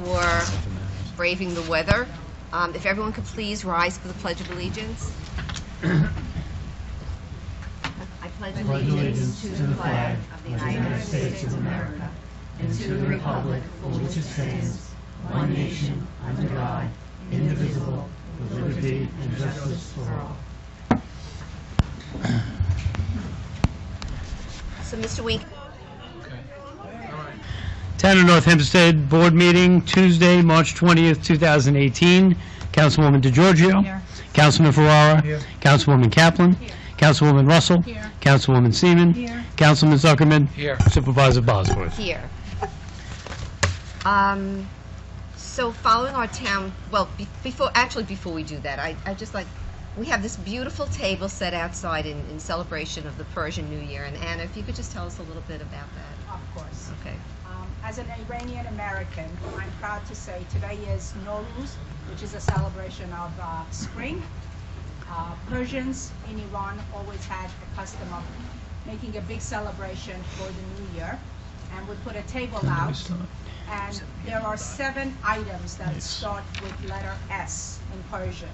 for braving the weather. If everyone could please rise for the Pledge of Allegiance. I pledge allegiance to the flag of the United States of America and to the republic for which it stands, one nation, under God, indivisible, with liberty and justice for all. So, Mr. Wink. Town of North Hempstead Board Meeting, Tuesday, March 20th, 2018. Councilwoman DeGiorgio. Here. Councilman Ferrara. Here. Councilwoman Kaplan. Here. Councilwoman Russell. Here. Councilwoman Seaman. Here. Councilman Zuckerman. Here. Supervisor Bosworth. Here. So following our town, well, before we do that, I just like, we have this beautiful table set outside in celebration of the Persian New Year. And Anna, if you could just tell us a little bit about that. Of course. Okay. As an Iranian American, I'm proud to say today is Nowruz, which is a celebration of spring. Persians in Iran always had a custom of making a big celebration for the New Year, and would put a table out, and there are 7 items that start with letter S in Persian.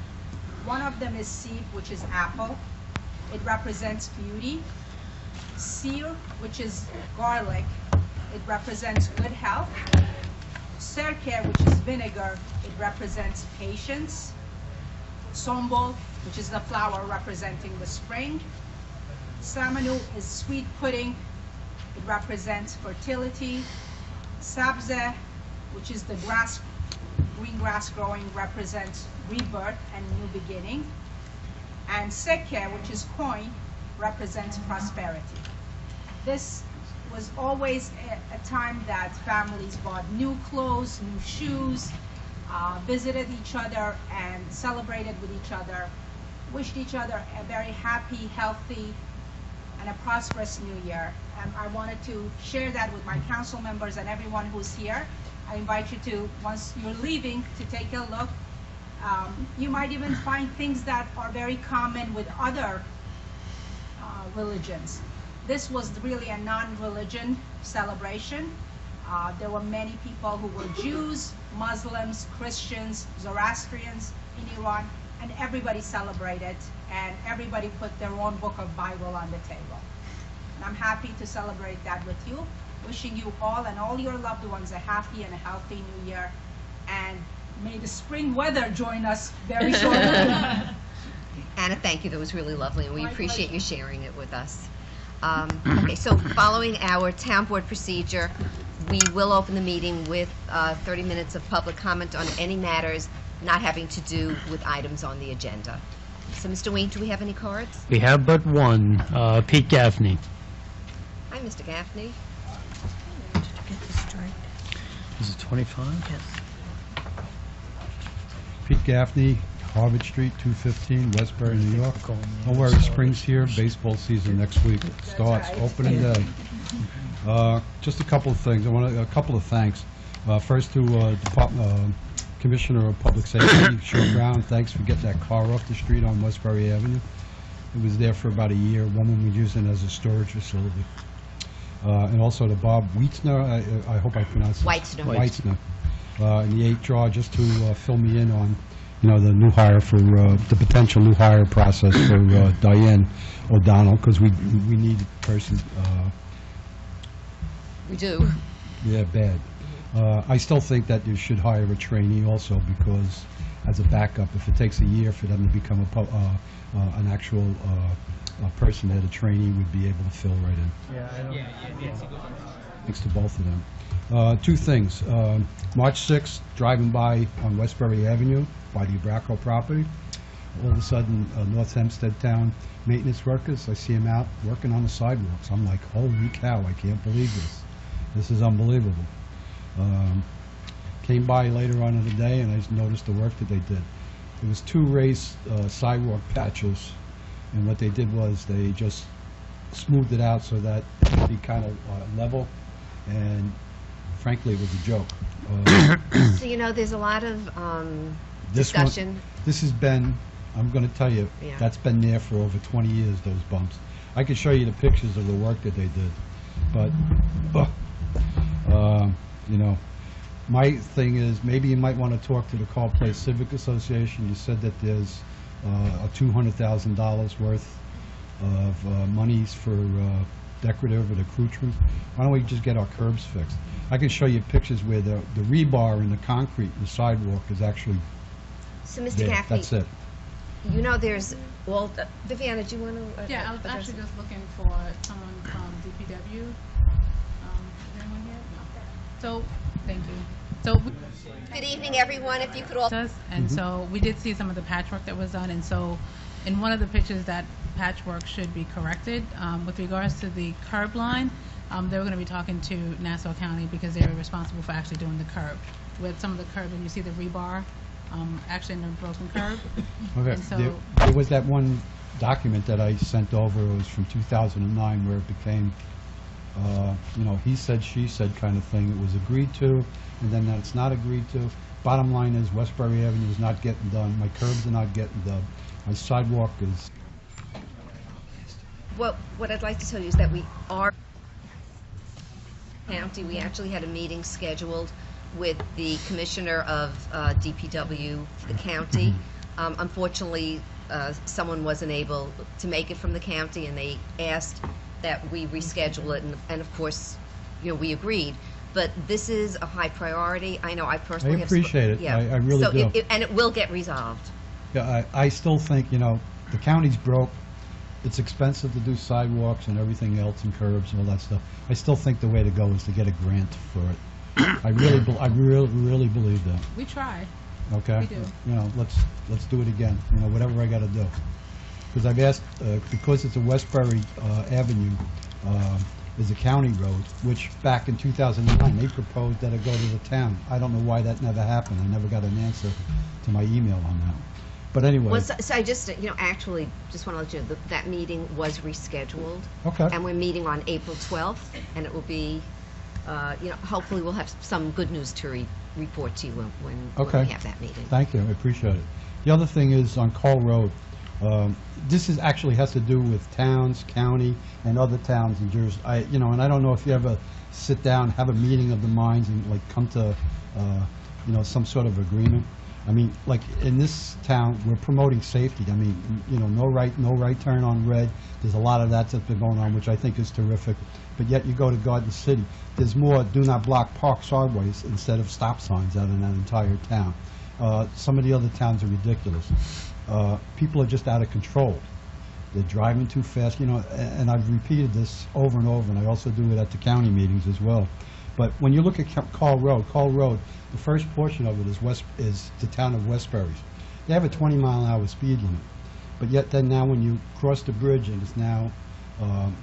One of them is Sib, which is apple. It represents beauty. Sir, which is garlic. It represents good health. Serke, which is vinegar, it represents patience. Sombol, which is the flower representing the spring. Samanu is sweet pudding. It represents fertility. Sabze, which is the grass, green grass growing, represents rebirth and new beginning. And Sekke, which is coin, represents prosperity. This was always a time that families bought new clothes, new shoes, visited each other and celebrated with each other, wished each other a very happy, healthy, and a prosperous new year. And I wanted to share that with my council members and everyone who's here. I invite you to, once you're leaving, to take a look. You might even find things that are very common with other religions. This was really a non-religion celebration. There were many people who were Jews, Muslims, Christians, Zoroastrians in Iran, and everybody celebrated, and everybody put their own book of Bible on the table. And I'm happy to celebrate that with you, wishing you all and all your loved ones a happy and a healthy new year, and may the spring weather join us very shortly. Anna, thank you. That was really lovely, and we appreciate you sharing it with us. Okay, so following our town board procedure, we will open the meeting with 30 minutes of public comment on any matters not having to do with items on the agenda. So, Mr. Wayne, do we have any cards? We have but one, Pete Gaffney. Hi, Mr. Gaffney. Is it 25? Yes. Pete Gaffney, Harvard Street, 215, Westbury, New York. Don't worry, spring's here. Baseball season next week starts. Opening day. Just a couple of things. I want a couple of thanks. First to Commissioner of Public Safety, Sean Brown. Thanks for getting that car off the street on Westbury Avenue. It was there for about a year. Woman was using it as a storage facility. And also to Bob Wietzner. I hope I pronounced it. Weitzner. In the HR, just to fill me in on, the new hire for the potential new hire process for Diane O'Donnell, because we need a person. We do. Yeah, bad. I still think that you should hire a trainee also, because as a backup, if it takes a year for them to become an actual person, that a trainee would be able to fill right in. Yeah. Thanks to both of them. 2 things. March 6th, driving by on Westbury Avenue by the Abraco property. All of a sudden, North Hempstead Town maintenance workers, I see them out working on the sidewalks. I'm like, holy cow, I can't believe this. This is unbelievable. Came by later on in the day and I just noticed the work that they did. There was 2 raised sidewalk patches, and what they did was they just smoothed it out so that it would be kind of level, and frankly, it was a joke. So, there's a lot of discussion. This has been, I'm going to tell you, that's been there for over 20 years, those bumps. I could show you the pictures of the work that they did, but, My thing is, maybe you might want to talk to the Carl Place Civic Association. You said that there's a $200,000 worth of monies for decorative and accoutrements. Why don't we just get our curbs fixed? I can show you pictures where the rebar and the concrete and the sidewalk is actually So, Mr. there. Gaffney, That's it. you know there's, well, Viviana, do you want to? Yeah, I was actually just looking for someone from DPW. Is anyone here? No. So, thank you. So, Good evening, everyone. If you could all. and so we did see some of the patchwork that was done, and so in one of the pictures that patchwork should be corrected. With regards to the curb line, they were going to be talking to Nassau County because they were responsible for actually doing the curb. With some of the curb, and you see the rebar actually in the broken curb. Okay. And so, There was that one document that I sent over. It was from 2009 where it became, he said, she said kind of thing. It was agreed to, and then that it's not agreed to. Bottom line is Westbury Avenue is not getting done. My curbs are not getting done. My sidewalk is... Well, what I'd like to tell you is that we are county. We actually had a meeting scheduled with the commissioner of DPW for the county. Unfortunately, someone wasn't able to make it from the county, and they asked that we reschedule it, and of course, we agreed. But this is a high priority. I know I personally have... I appreciate it. Yeah. I really do. And it will get resolved. Yeah, I still think, the county's broke. It's expensive to do sidewalks and everything else and curbs and all that stuff. I still think the way to go is to get a grant for it. I really believe that. we try. Okay? We do. Let's do it again, whatever I got to do. Because I've asked, because it's a Westbury Avenue, is a county road, which back in 2009, they proposed that it go to the town. I don't know why that never happened. I never got an answer to my email on that. But anyway. Well, so I just, actually, just want to let you know that meeting was rescheduled. Okay. And we're meeting on April 12th, and it will be, hopefully we'll have some good news to report to you when Okay. we have that meeting. Thank you, I appreciate it. The other thing is on Cole Road, this is actually has to do with towns, county, and other towns in Jersey. And I don't know if you ever sit down, have a meeting of the minds, and come to, some sort of agreement. I mean, like in this town, we're promoting safety. I mean, no right turn on red. There's a lot of that's been going on, which I think is terrific. But yet you go to Garden City, there's more do not block park sideways instead of stop signs out in that entire town. Some of the other towns are ridiculous. People are just out of control. They're driving too fast, and I've repeated this over and over, and I also do it at the county meetings as well. But when you look at Call Road, the first portion of it is the town of Westbury. They have a 20-mile-an-hour speed limit, but yet then now when you cross the bridge, and it's now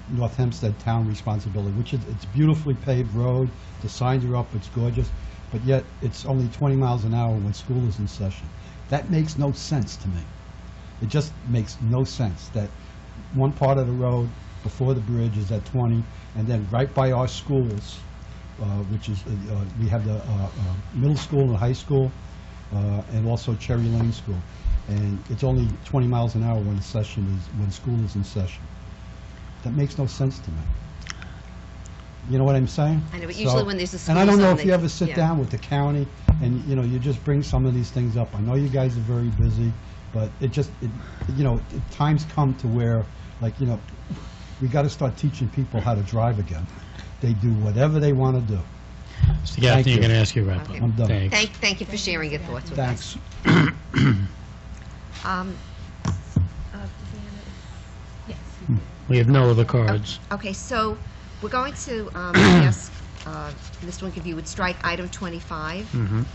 North Hempstead town responsibility, which it's beautifully paved road, the signs are up, it's gorgeous, but yet it's only 20 miles an hour when school is in session. That makes no sense to me. It just makes no sense that one part of the road before the bridge is at 20, and then right by our schools, which is, we have the middle school and high school, and also Cherry Lane School. And it's only 20 miles an hour when school is in session. That makes no sense to me. You know what I'm saying? I know, but usually when there's a school And I don't know zone, if you ever sit down with the county and, you just bring some of these things up. I know you guys are very busy, but times come to where, we got to start teaching people how to drive again. They do whatever they want to do. Mr. Gaffney, you're going to ask your wrap up. Okay. I'm done. Thanks. Thank you for sharing your thoughts with us. Thanks. Yes. We have no other cards. Okay, so we're going to ask Mr. Wink if you would strike item 25. Mhm.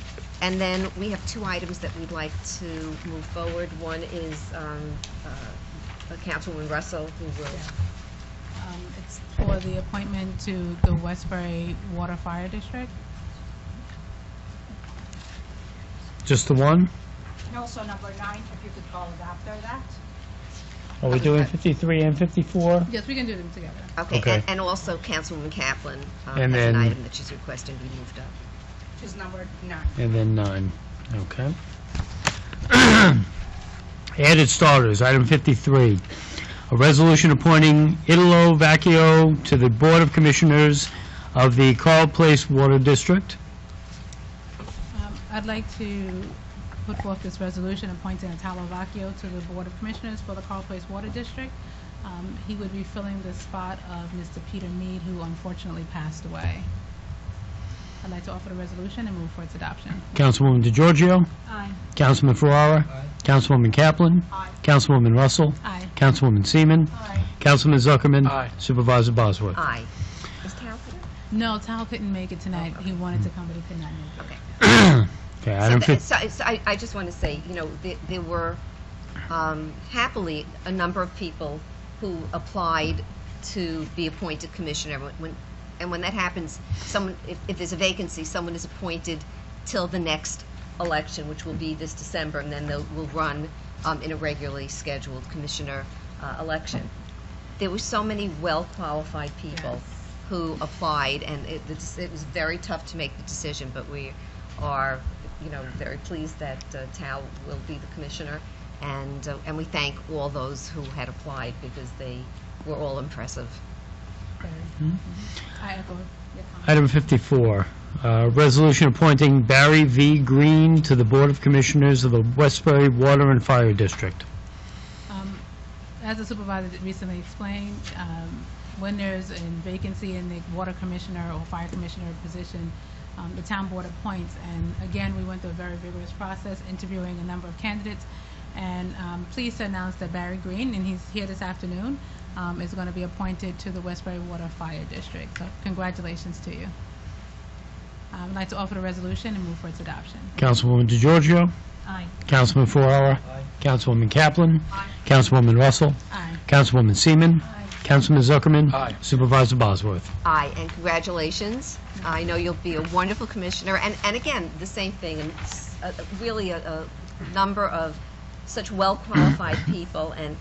And then we have two items that we'd like to move forward. One is Councilwoman Russell, who will... It's for the appointment to the Westbury Water Fire District. Just the one? And also number 9, if you could call it after that. Are we doing 53 and 54? Yes, we can do them together. Okay, Okay. and also Councilwoman Kaplan And has an then- item that she's requesting be moved up. Which is number 9. And then 9. Okay. Added starters, item 53. A resolution appointing Italo Vecchio to the Board of Commissioners of the Carl Place Water District. I'd like to put forth this resolution appointing Italo Vacchio to the Board of Commissioners for the Carl Place Water District. He would be filling the spot of Mr. Peter Mead, who unfortunately passed away. I'd like to offer the resolution and move for its adoption. Councilwoman DeGiorgio. Aye. Councilman Ferrara. Councilwoman Kaplan. Aye. Councilwoman Russell. Aye. Councilwoman Seaman. Aye. Councilman Zuckerman. Aye. Supervisor Bosworth. Aye. Is Tal here? No, Tal couldn't make it tonight. He wanted to come, but he could not make it. Okay. Okay, item So, 15. so I just want to say, you know, there were happily a number of people who applied to be appointed commissioner. When that happens, if there's a vacancy, someone is appointed till the next election, which will be this December, and then we'll run in a regularly scheduled commissioner election. There were so many well-qualified people who applied, and it was very tough to make the decision, but we are, you know, very pleased that Tal will be the commissioner, and we thank all those who had applied because they were all impressive. I echo your comment. Item 54, resolution appointing Barry V. Green to the Board of Commissioners of the Westbury Water and Fire District. As the supervisor recently explained, when there's a vacancy in the water commissioner or fire commissioner position, the town board appoints. And again, we went through a very vigorous process, interviewing a number of candidates. And pleased to announce that Barry Green, and he's here this afternoon, is going to be appointed to the Westbury Water Fire District. So congratulations to you. I'd like to offer the resolution and move for its adoption. Councilwoman DeGiorgio. Aye. Councilman Ferrara. Councilwoman Kaplan. Councilwoman Russell. Aye. Councilwoman Seaman. Councilman Zuckerman. Aye. Supervisor Bosworth. Aye, and congratulations. I know you'll be a wonderful commissioner, and again, the same thing, and really a number of such well-qualified people, and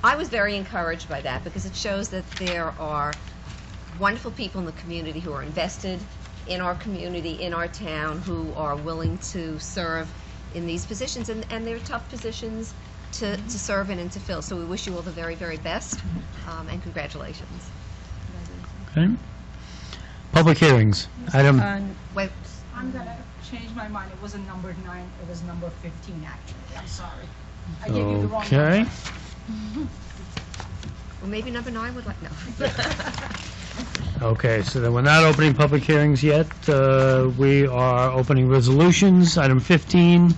I was very encouraged by that because it shows that there are wonderful people in the community who are invested in our community, in our town, who are willing to serve in these positions, and they're tough positions to serve in and to fill. So we wish you all the very, very best, and congratulations. Okay. Public hearings. Item, Wait, I'm gonna change my mind. It wasn't number 9, it was number 15, actually. I'm sorry. I gave you the wrong number. okay. well, maybe number 9 would like, no. Okay, so then we're not opening public hearings yet. We are opening resolutions. Item 15,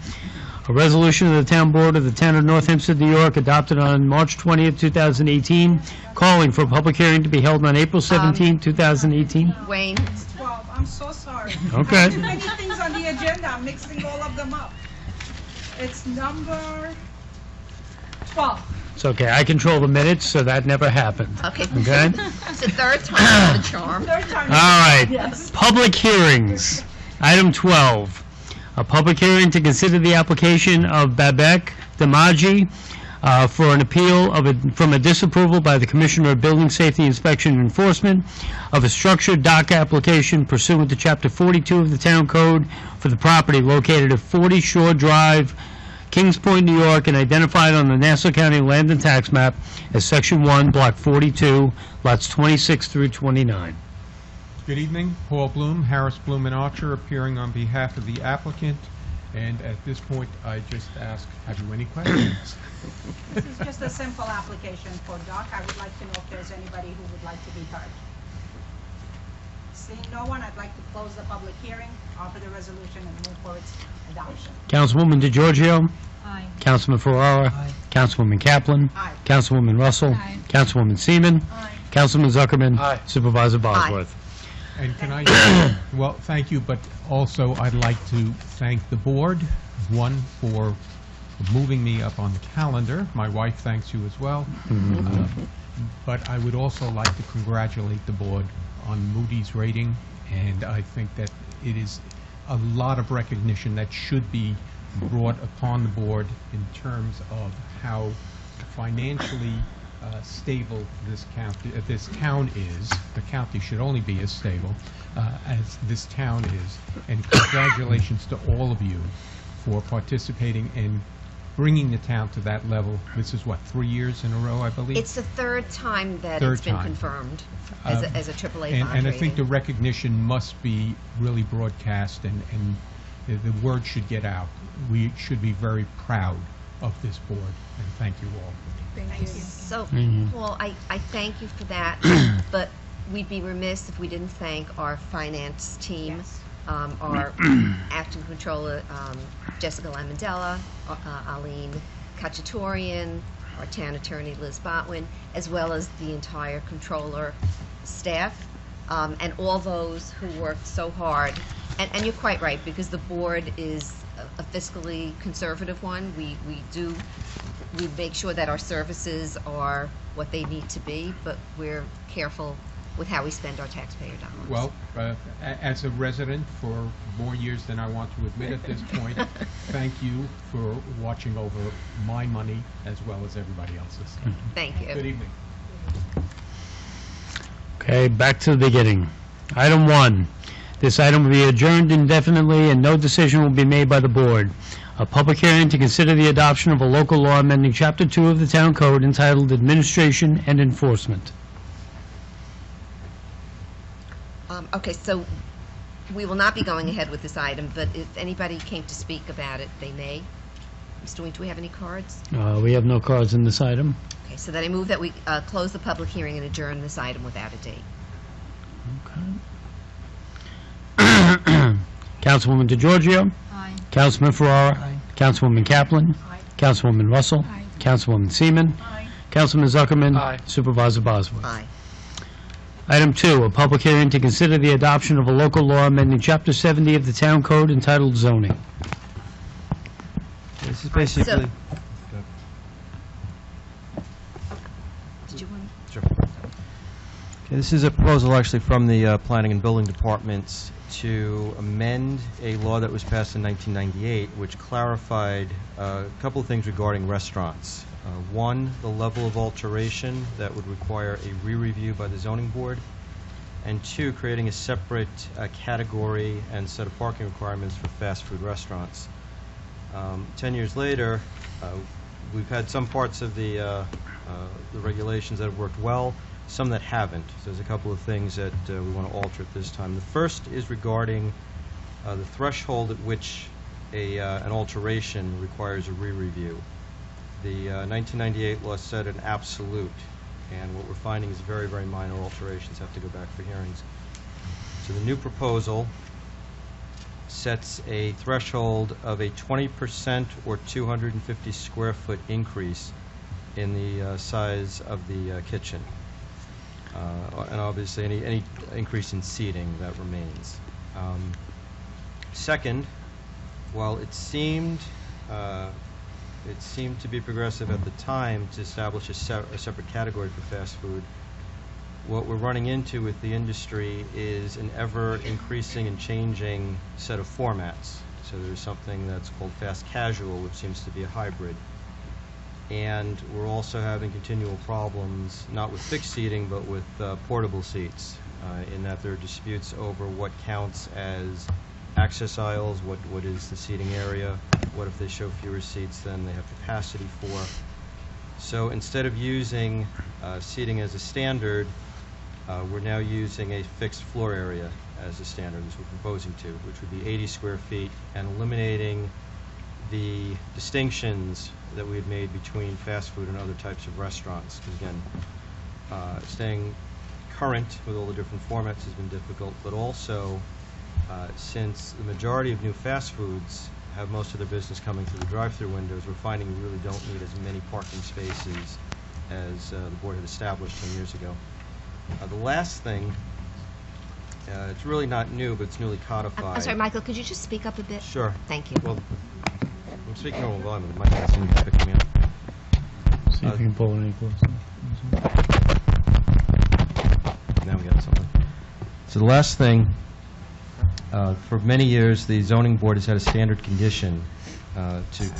a resolution of the Town Board of the Town of North Hempstead, New York, adopted on March 20th, 2018, calling for a public hearing to be held on April 17th, 2018. Wayne, It's 12. I'm so sorry. Okay. I have too many things on the agenda. I'm mixing all of them up. It's number 12. It's okay, I control the minutes, so that never happened. okay. Okay? It's the third time for the charm. Third time. All right, Yes. public hearings. Item 12, a public hearing to consider the application of Babek Damaji for an appeal from a disapproval by the Commissioner of Building Safety Inspection and Enforcement of a structured dock application pursuant to Chapter 42 of the Town Code for the property located at 40 Shore Drive, Kings Point, New York, and identified on the Nassau County Land and Tax Map as Section 1, Block 42, lots 26 through 29. Good evening, Paul Bloom, Harris, Bloom and Archer, appearing on behalf of the applicant. And at this point, I just ask, have you any questions? This is just a simple application for dock. I would like to know if there's anybody who would like to be heard. Seeing no one, I'd like to close the public hearing, offer the resolution, and move for its adoption. Councilwoman DeGiorgio. Aye. Councilman Ferrara. Councilwoman Kaplan. Aye. Councilwoman Russell. Aye. Councilwoman Seaman. Aye. Councilman Zuckerman. Aye. Supervisor Bosworth. And can I, well, thank you, but also I'd like to thank the board, one, for moving me up on the calendar. My wife thanks you as well. But I would also like to congratulate the board on Moody's rating, and I think that it is a lot of recognition that should be brought upon the board in terms of how financially stable this town is. The county should only be as stable as this town is. And congratulations to all of you for participating in bringing the town to that level. This is what, 3 years in a row, I believe? It's the third time that Third it's been time. confirmed as a AAA bond And I think the rating. recognition must be really broadcast and the word should get out. We should be very proud of this board, and thank you all. Thank you. So, Paul, I thank you for that, but we'd be remiss if we didn't thank our finance team, Yes. Our acting controller, Jessica Lamandella, Aline Kachatourian, our town attorney, Liz Botwin, as well as the entire controller staff, and all those who worked so hard. And you're quite right, because the board is a fiscally conservative one. We make sure that our services are what they need to be, but we're careful with how we spend our taxpayer dollars. Well, as a resident for more years than I want to admit at this point, thank you for watching over my money as well as everybody else's. Thank you. Good evening. Okay, back to the beginning. Item 1. This item will be adjourned indefinitely and no decision will be made by the board. A public hearing to consider the adoption of a local law amending Chapter 2 of the Town Code entitled Administration and Enforcement. Okay, so we will not be going ahead with this item, but if anybody came to speak about it, they may. Mr. Wing, do we have any cards? We have no cards in this item. Okay, so then I move that we close the public hearing and adjourn this item without a date. Councilwoman DeGiorgio. Aye. Councilman Ferrara. Councilwoman Kaplan. Councilwoman Russell. Aye. Councilwoman Seaman. Aye. Councilman Zuckerman. Supervisor Bosworth. Aye. Item 2, a public hearing to consider the adoption of a local law amending Chapter 70 of the Town Code entitled Zoning. This is basically, Did you want this is a proposal actually from the Planning and Building Departments to amend a law that was passed in 1998, which clarified a couple of things regarding restaurants. One, the level of alteration that would require a re-review by the zoning board, and two, creating a separate category and set of parking requirements for fast food restaurants. 10 years later, we've had some parts of the regulations that have worked well, some that haven't. So there's a couple of things that we want to alter at this time. The first is regarding the threshold at which an alteration requires a re-review. The 1998 law set an absolute, and what we're finding is very, very minor alterations have to go back for hearings. So the new proposal sets a threshold of a 20% or 250 square foot increase in the size of the kitchen. And obviously any increase in seating that remains. Second, while it seemed to be progressive at the time to establish a separate category for fast food, what we're running into with the industry is an ever-increasing and changing set of formats. So there's something that's called fast casual, which seems to be a hybrid. And we're also having continual problems, not with fixed seating, but with portable seats, in that there are disputes over what counts as access aisles, what is the seating area, what if they show fewer seats than they have capacity for. So instead of using seating as a standard, we're now using a fixed floor area as a standard, as we're proposing to, which would be 80 square feet, and eliminating the distinctions that we had made between fast food and other types of restaurants. Because again, staying current with all the different formats has been difficult, but also since the majority of new fast foods have most of their business coming through the drive-through windows, we're finding we really don't need as many parking spaces as the board had established 10 years ago. The last thing, it's really not new, but it's newly codified. I'm sorry, Michael, could you just speak up a bit? Sure. Thank you. Well, I'm speaking normal volume, but the mic doesn't seem to be picking me up. See if you can pull it any closer. Now we got something. So the last thing, for many years, the zoning board has had a standard condition to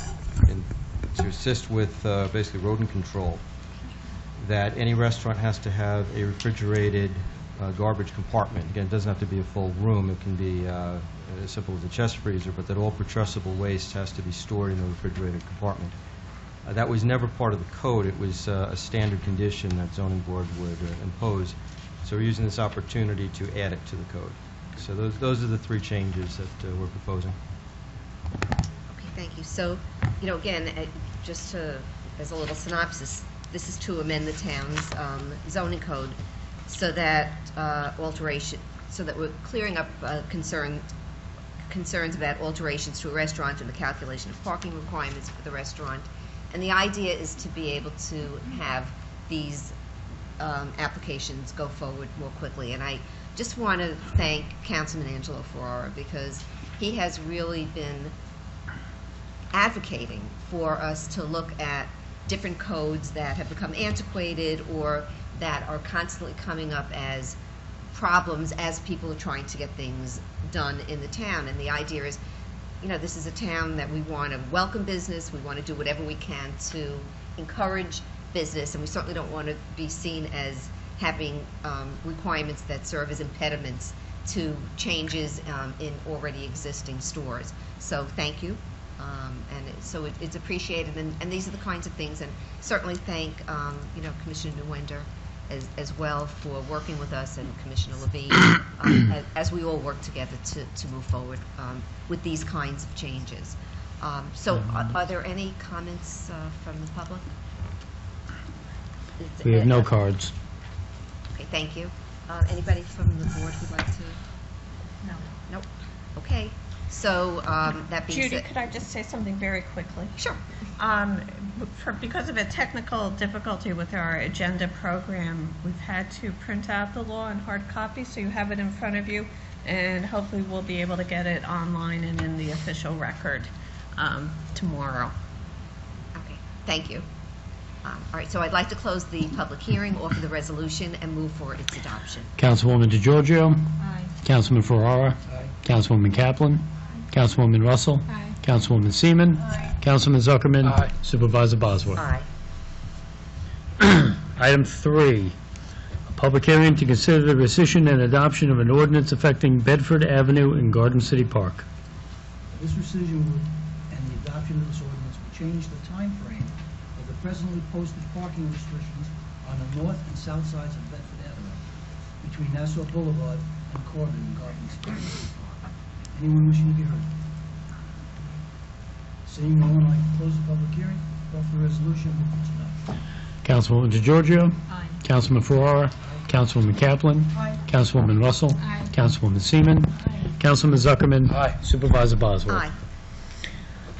assist with basically rodent control, that any restaurant has to have a refrigerated garbage compartment. Again, it doesn't have to be a full room. It can be as simple as a chest freezer, but that all putrescible waste has to be stored in a refrigerated compartment. That was never part of the code. It was a standard condition that zoning board would impose. So we're using this opportunity to add it to the code. So those are the three changes that we're proposing. So, again, just as a little synopsis, this is to amend the town's zoning code so that so that we're clearing up concerns about alterations to a restaurant and the calculation of parking requirements for the restaurant. And the idea is to be able to have these applications go forward more quickly. And I just want to thank Councilman Angelo Ferrara, because he has really been advocating for us to look at different codes that have become antiquated or that are constantly coming up as problems as people are trying to get things done in the town. And the idea is, this is a town that we want to welcome business, we want to do whatever we can to encourage business, and we certainly don't want to be seen as having requirements that serve as impediments to changes in already existing stores. So thank you. So it's appreciated, and these are the kinds of things, and certainly thank Commissioner Nguyen as well for working with us, and Commissioner Levine, as we all work together to move forward with these kinds of changes. So are there any comments from the public? We have no cards. Okay, thank you. Anybody from the board who'd like to? No. Nope. Okay. So that being Judy, said, could I just say something very quickly? sure. Because of a technical difficulty with our agenda program, we've had to print out the law in hard copy, so you have it in front of you, and hopefully we'll be able to get it online and in the official record tomorrow. Okay. Thank you. All right. So I'd like to close the public hearing, offer the resolution, and move for its adoption. Councilwoman DeGiorgio. Aye. Councilman Ferrara. Councilwoman Kaplan. Councilwoman Russell. Aye. Councilwoman Seaman. Aye. Councilman Zuckerman. Aye. Supervisor Bosworth. Aye. Item 3, a public hearing to consider the rescission and adoption of an ordinance affecting Bedford Avenue in Garden City Park. This rescission and the adoption of this ordinance would change the time frame of the presently posted parking restrictions on the north and south sides of Bedford Avenue between Nassau Boulevard and Corbin in Garden City. Anyone wishing to be heard? Seeing no one, I'd like to close the public hearing, call for the resolution, move for its adoption. Councilwoman DeGiorgio. Aye. Councilman Ferrara. Councilwoman Kaplan. Aye. Councilwoman Russell. Aye. Councilwoman Seaman. Councilman Zuckerman. Aye. Supervisor Bosworth. Aye.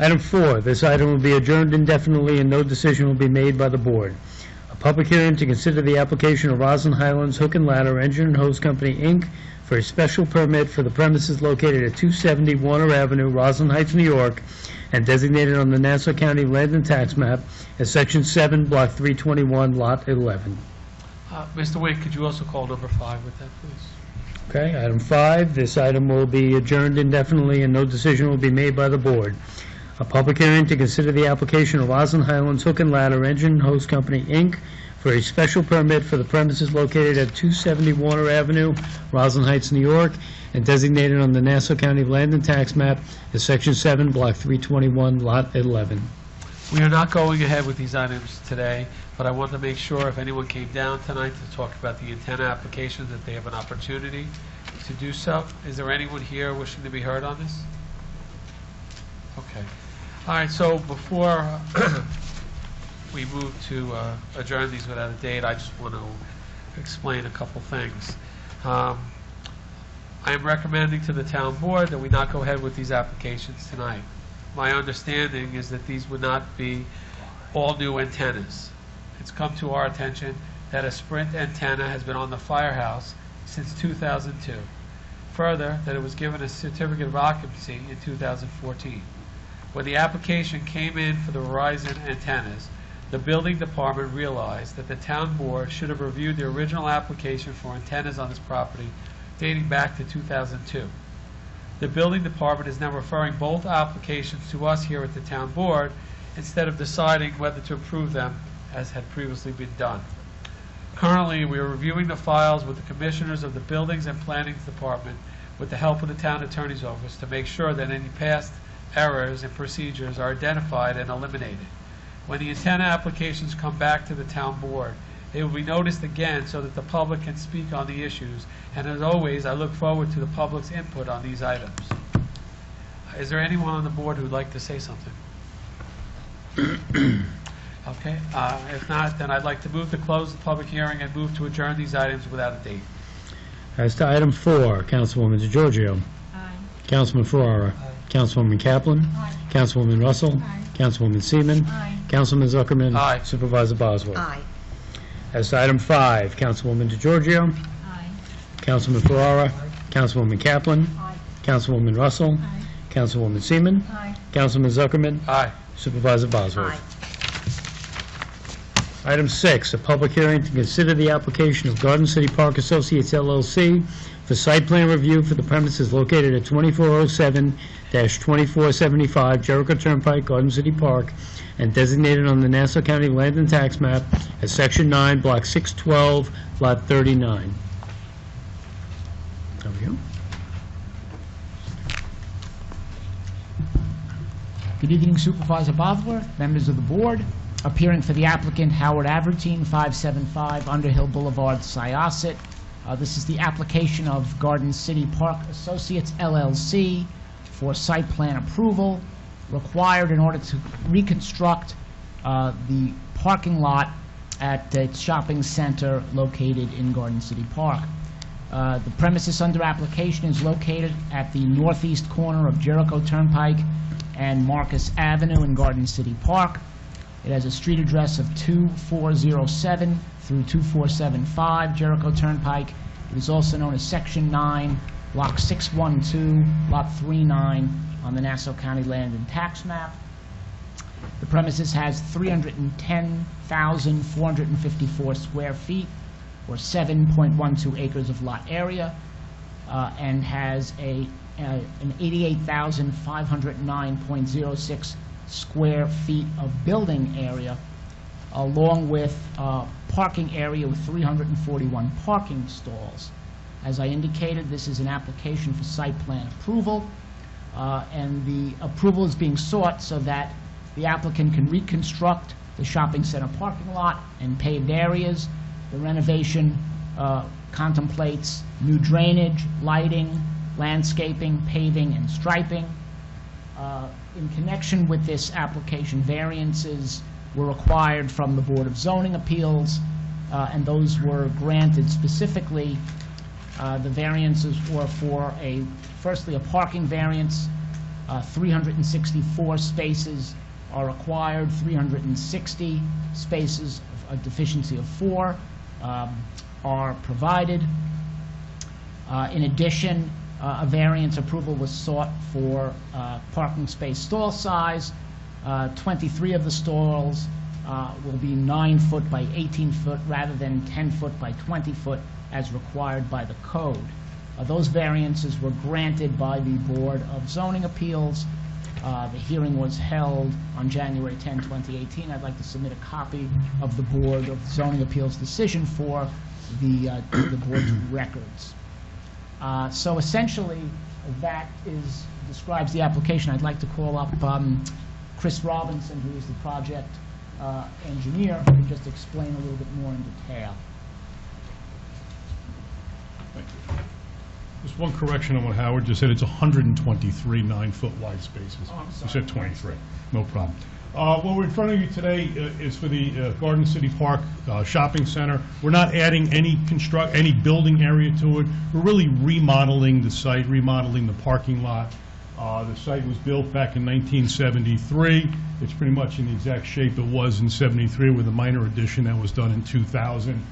Item 4, this item will be adjourned indefinitely and no decision will be made by the board. A public hearing to consider the application of Roslyn Highlands Hook and Ladder Engine and Hose Company, Inc. for a special permit for the premises located at 270 Warner Avenue, Roslyn Heights, New York, and designated on the Nassau County Land and Tax Map as Section 7, Block 321, Lot 11. Mr. Wade, could you also call number 5 with that, please? Okay, item 5, this item will be adjourned indefinitely and no decision will be made by the board. A public hearing to consider the application of Roslyn Highlands Hook and Ladder Engine and Hose Company, Inc. for a special permit for the premises located at 270 Warner Avenue, Roslyn Heights, New York, and designated on the Nassau County Land and Tax Map as Section 7, Block 321, Lot 11. We are not going ahead with these items today, but I want to make sure if anyone came down tonight to talk about the antenna application, that they have an opportunity to do so. Is there anyone here wishing to be heard on this? Okay. All right, so before we move to adjourn these without a date, I just want to explain a couple things. I am recommending to the town board that we not go ahead with these applications tonight. My understanding is that these would not be all new antennas. It's come to our attention that a Sprint antenna has been on the firehouse since 2002. Further, that it was given a certificate of occupancy in 2014. When the application came in for the Verizon antennas, the building department realized that the town board should have reviewed the original application for antennas on this property dating back to 2002. The building department is now referring both applications to us here at the town board instead of deciding whether to approve them as had previously been done. Currently, we are reviewing the files with the commissioners of the Buildings and Planning Department with the help of the town attorney's office to make sure that any past errors and procedures are identified and eliminated. When the antenna applications come back to the town board, they will be noticed again so that the public can speak on the issues, and as always, I look forward to the public's input on these items. Is there anyone on the board who would like to say something? Okay, if not, then I'd like to move to close the public hearing and move to adjourn these items without a date. As to item 4, Councilwoman DeGiorgio. Aye. Councilman Ferrara. Aye. Councilwoman Kaplan. Aye. Councilwoman Russell. Aye. Councilwoman Seaman. Aye. Councilman Zuckerman. Aye. Supervisor Bosworth. Aye. As to item 5, Councilwoman DeGiorgio. Aye. Councilman Ferrara. Councilwoman Kaplan. Aye. Councilwoman Russell. Aye. Councilwoman Seaman. Aye. Councilman Zuckerman. Aye. Supervisor Bosworth. Aye. Item 6, a public hearing to consider the application of Garden City Park Associates LLC for site plan review for the premises located at 2407-2475 Jericho Turnpike, Garden City Park, and designated on the Nassau County Land and Tax Map as Section 9, Block 612, Lot 39. There we go. Good evening, Supervisor Bosworth, members of the board. Appearing for the applicant, Howard Avertine, 575 Underhill Boulevard, Syosset. This is the application of Garden City Park Associates LLC for site plan approval required in order to reconstruct the parking lot at its shopping center located in Garden City Park. The premises under application is located at the northeast corner of Jericho Turnpike and Marcus Avenue in Garden City Park. It has a street address of 2407 through 2475 Jericho Turnpike. It is also known as Section 9, Block 612, Lot 39 on the Nassau County Land and Tax Map. The premises has 310,454 square feet, or 7.12 acres of lot area, and has an 88,509.06 square feet of building area, along with parking area with 341 parking stalls. As I indicated, this is an application for site plan approval, and the approval is being sought so that the applicant can reconstruct the shopping center parking lot and paved areas. The renovation contemplates new drainage, lighting, landscaping, paving, and striping. In connection with this application, variances were required from the Board of Zoning Appeals, and those were granted. Specifically, the variances were for firstly, a parking variance. 364 spaces are required, 360 spaces, a deficiency of 4, are provided. In addition, a variance approval was sought for parking space stall size. 23 of the stalls will be 9 foot by 18 foot rather than 10 foot by 20 foot as required by the code. Those variances were granted by the Board of Zoning Appeals. The hearing was held on January 10, 2018. I'd like to submit a copy of the Board of Zoning Appeals decision for the board's records. So essentially, that describes the application. I'd like to call up Chris Robinson, who is the project engineer, who can just explain a little bit more in detail. Thank you. Just one correction on what Howard just said. It's 123 9-foot wide spaces. Oh, I'm sorry. You said 23. No problem. What we're in front of you today is for the Garden City Park Shopping Center. We're not adding any building area to it. We're really remodeling the site, remodeling the parking lot. The site was built back in 1973. It's pretty much in the exact shape it was in 73 with a minor addition that was done in 2000.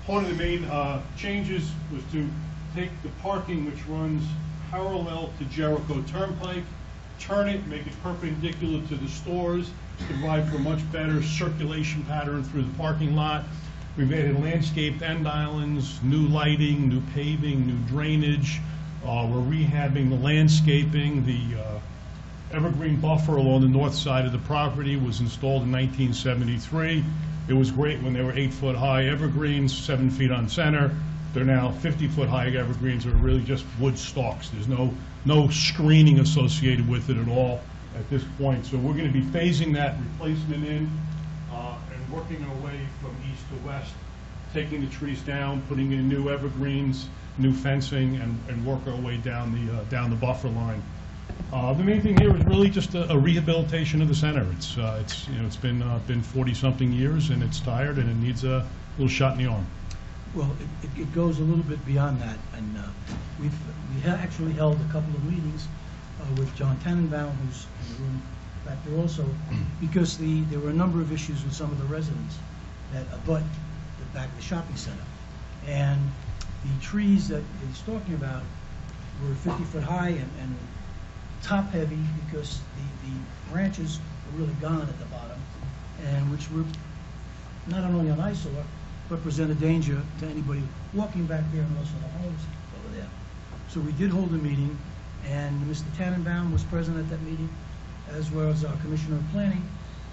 One of the main changes was to take the parking which runs parallel to Jericho Turnpike, turn it, make it perpendicular to the stores, to provide for a much better circulation pattern through the parking lot. We've added landscaped end islands, new lighting, new paving, new drainage. We're rehabbing the landscaping. The evergreen buffer along the north side of the property was installed in 1973. It was great when they were 8-foot high evergreens, 7 feet on center. They're now 50-foot high evergreens that are really just wood stalks. There's no screening associated with it at all at this point. So we're going to be phasing that replacement in and working our way from east to west, taking the trees down, putting in new evergreens, new fencing, and work our way down the buffer line. The main thing here is really just a rehabilitation of the center. It's been 40-something years, and it's tired, and it needs a little shot in the arm. Well, it goes a little bit beyond that, and we actually held a couple of meetings with John Tannenbaum, who's in the room back there also, because there were a number of issues with some of the residents that abut the back of the shopping center. And the trees that he's talking about were 50-foot high and top-heavy because the branches were really gone at the bottom, and which were not only an eyesore, but present a danger to anybody walking back there and also the homes over there. So we did hold a meeting, and Mr. Tannenbaum was present at that meeting, as well as our Commissioner of Planning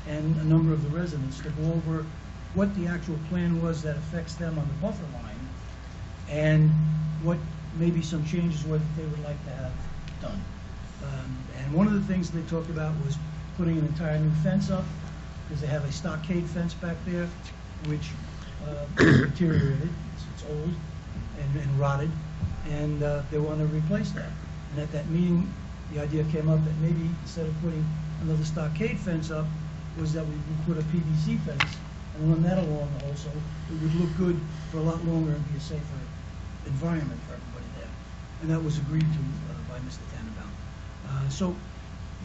and a number of the residents to go over what the actual plan was that affects them on the buffer line, and what maybe some changes were that they would like to have done. And one of the things they talked about was putting an entire new fence up, because they have a stockade fence back there, which deteriorated, it's old and rotted, and they want to replace that. And at that meeting, the idea came up that maybe instead of putting another stockade fence up, was that we would put a PVC fence and run that along also. It would look good for a lot longer and be a safer environment for everybody there. And that was agreed to by Mr. Tannenbaum. So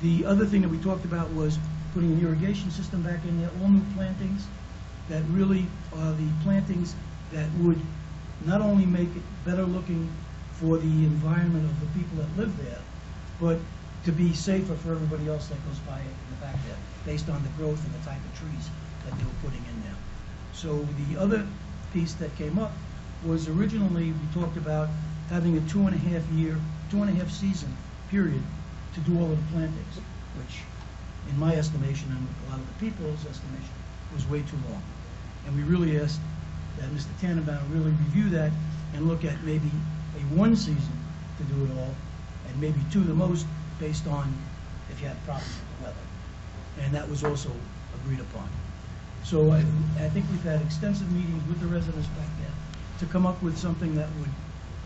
the other thing that we talked about was putting an irrigation system back in there, all new plantings that really are the plantings that would not only make it better looking for the environment of the people that live there, but to be safer for everybody else that goes by it in the back there, based on the growth and the type of trees that they were putting in there. So the other piece that came up was originally we talked about having a 2.5 season period to do all of the plantings, which in my estimation and a lot of the people's estimation was way too long. And we really asked that Mr. Tannenbaum really review that and look at maybe a 1 season to do it all, and maybe 2 the most, based on if you had problems with the weather. And that was also agreed upon. So I think we've had extensive meetings with the residents back there to come up with something that would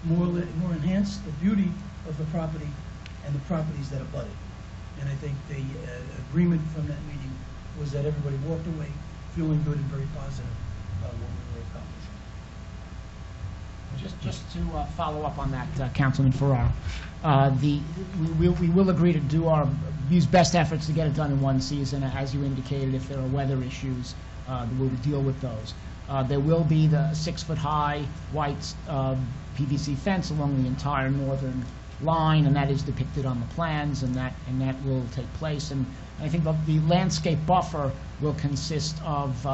more enhance the beauty of the property and the properties that abut it. And I think the agreement from that meeting was that everybody walked away feeling good and very positive about what we were accomplishing. Just to follow up on that, Councilman Ferraro, we will agree to use best efforts to get it done in 1 season. As you indicated, if there are weather issues, we'll deal with those. There will be the 6-foot-high white PVC fence along the entire northern line, and that is depicted on the plans, and that will take place. And I think the landscape buffer will consist of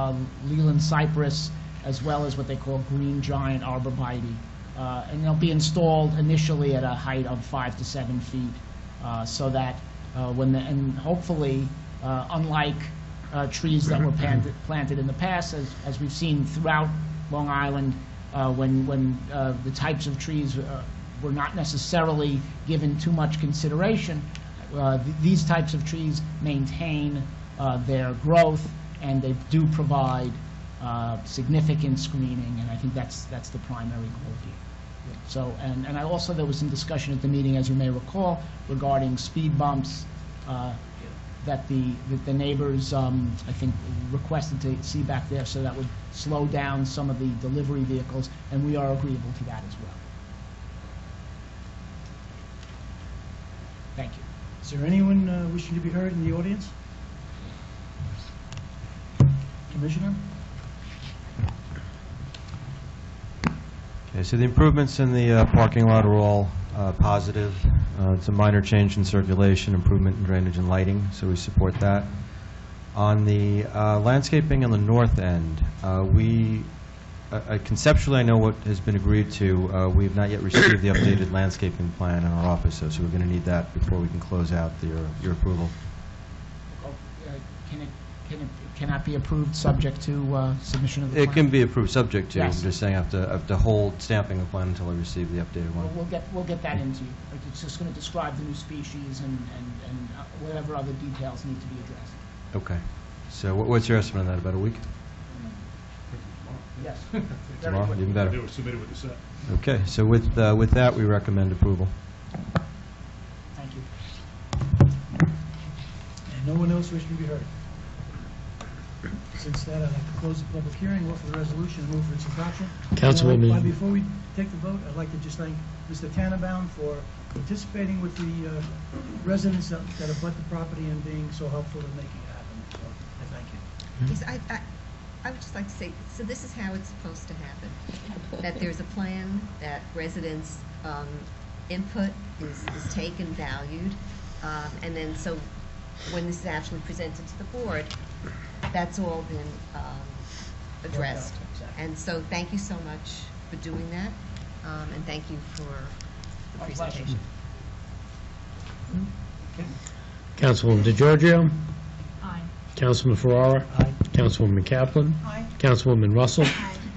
Leland cypress, as well as what they call green giant arborvitae. And they'll be installed initially at a height of 5 to 7 feet, so that and hopefully, unlike trees that were planted in the past, as we've seen throughout Long Island, when the types of trees were not necessarily given too much consideration, these types of trees maintain their growth, and they do provide significant screening, and I think that's the primary goal here. So, and there was some discussion at the meeting, as you may recall, regarding speed bumps that the neighbors, I think, requested to see back there, so that would slow down some of the delivery vehicles, and we are agreeable to that as well. Thank you. Is there anyone wishing to be heard in the audience? Commissioner? Okay, so the improvements in the parking lot are all positive. It's a minor change in circulation, improvement in drainage and lighting, so we support that. On the landscaping on the north end, conceptually I know what has been agreed to. We have not yet received the updated landscaping plan in our office, so we're going to need that before we can close out your approval. Can that be approved subject to submission of the plan? It can be approved subject to. Yes. I'm just saying I have to hold stamping the plan until I receive the updated one. We'll get that into you. It's just going to describe the new species and whatever other details need to be addressed. Okay. So what's your estimate on that? About a week? Yes. Tomorrow? Even better. They were submitted with the set. Okay. So with that, we recommend approval. Thank you. No one else wishing to be heard? Since that, I'd like to close the public hearing, offer the resolution, and move for its adoption. Councilwoman- And before we take the vote, I'd like to just thank Mr. Tannenbaum for participating with the residents that abut the property and being so helpful in making it happen. So I thank you. Yes, I would just like to say, so this is how it's supposed to happen. That there's a plan, that residents' input is taken, valued, and then so when this is actually presented to the board, that's all been addressed. Exactly. And so thank you so much for doing that, and thank you for the presentation. Councilwoman DeGiorgio. Aye. Councilman Ferrara. Aye. Councilwoman Kaplan. Aye. Councilwoman Russell.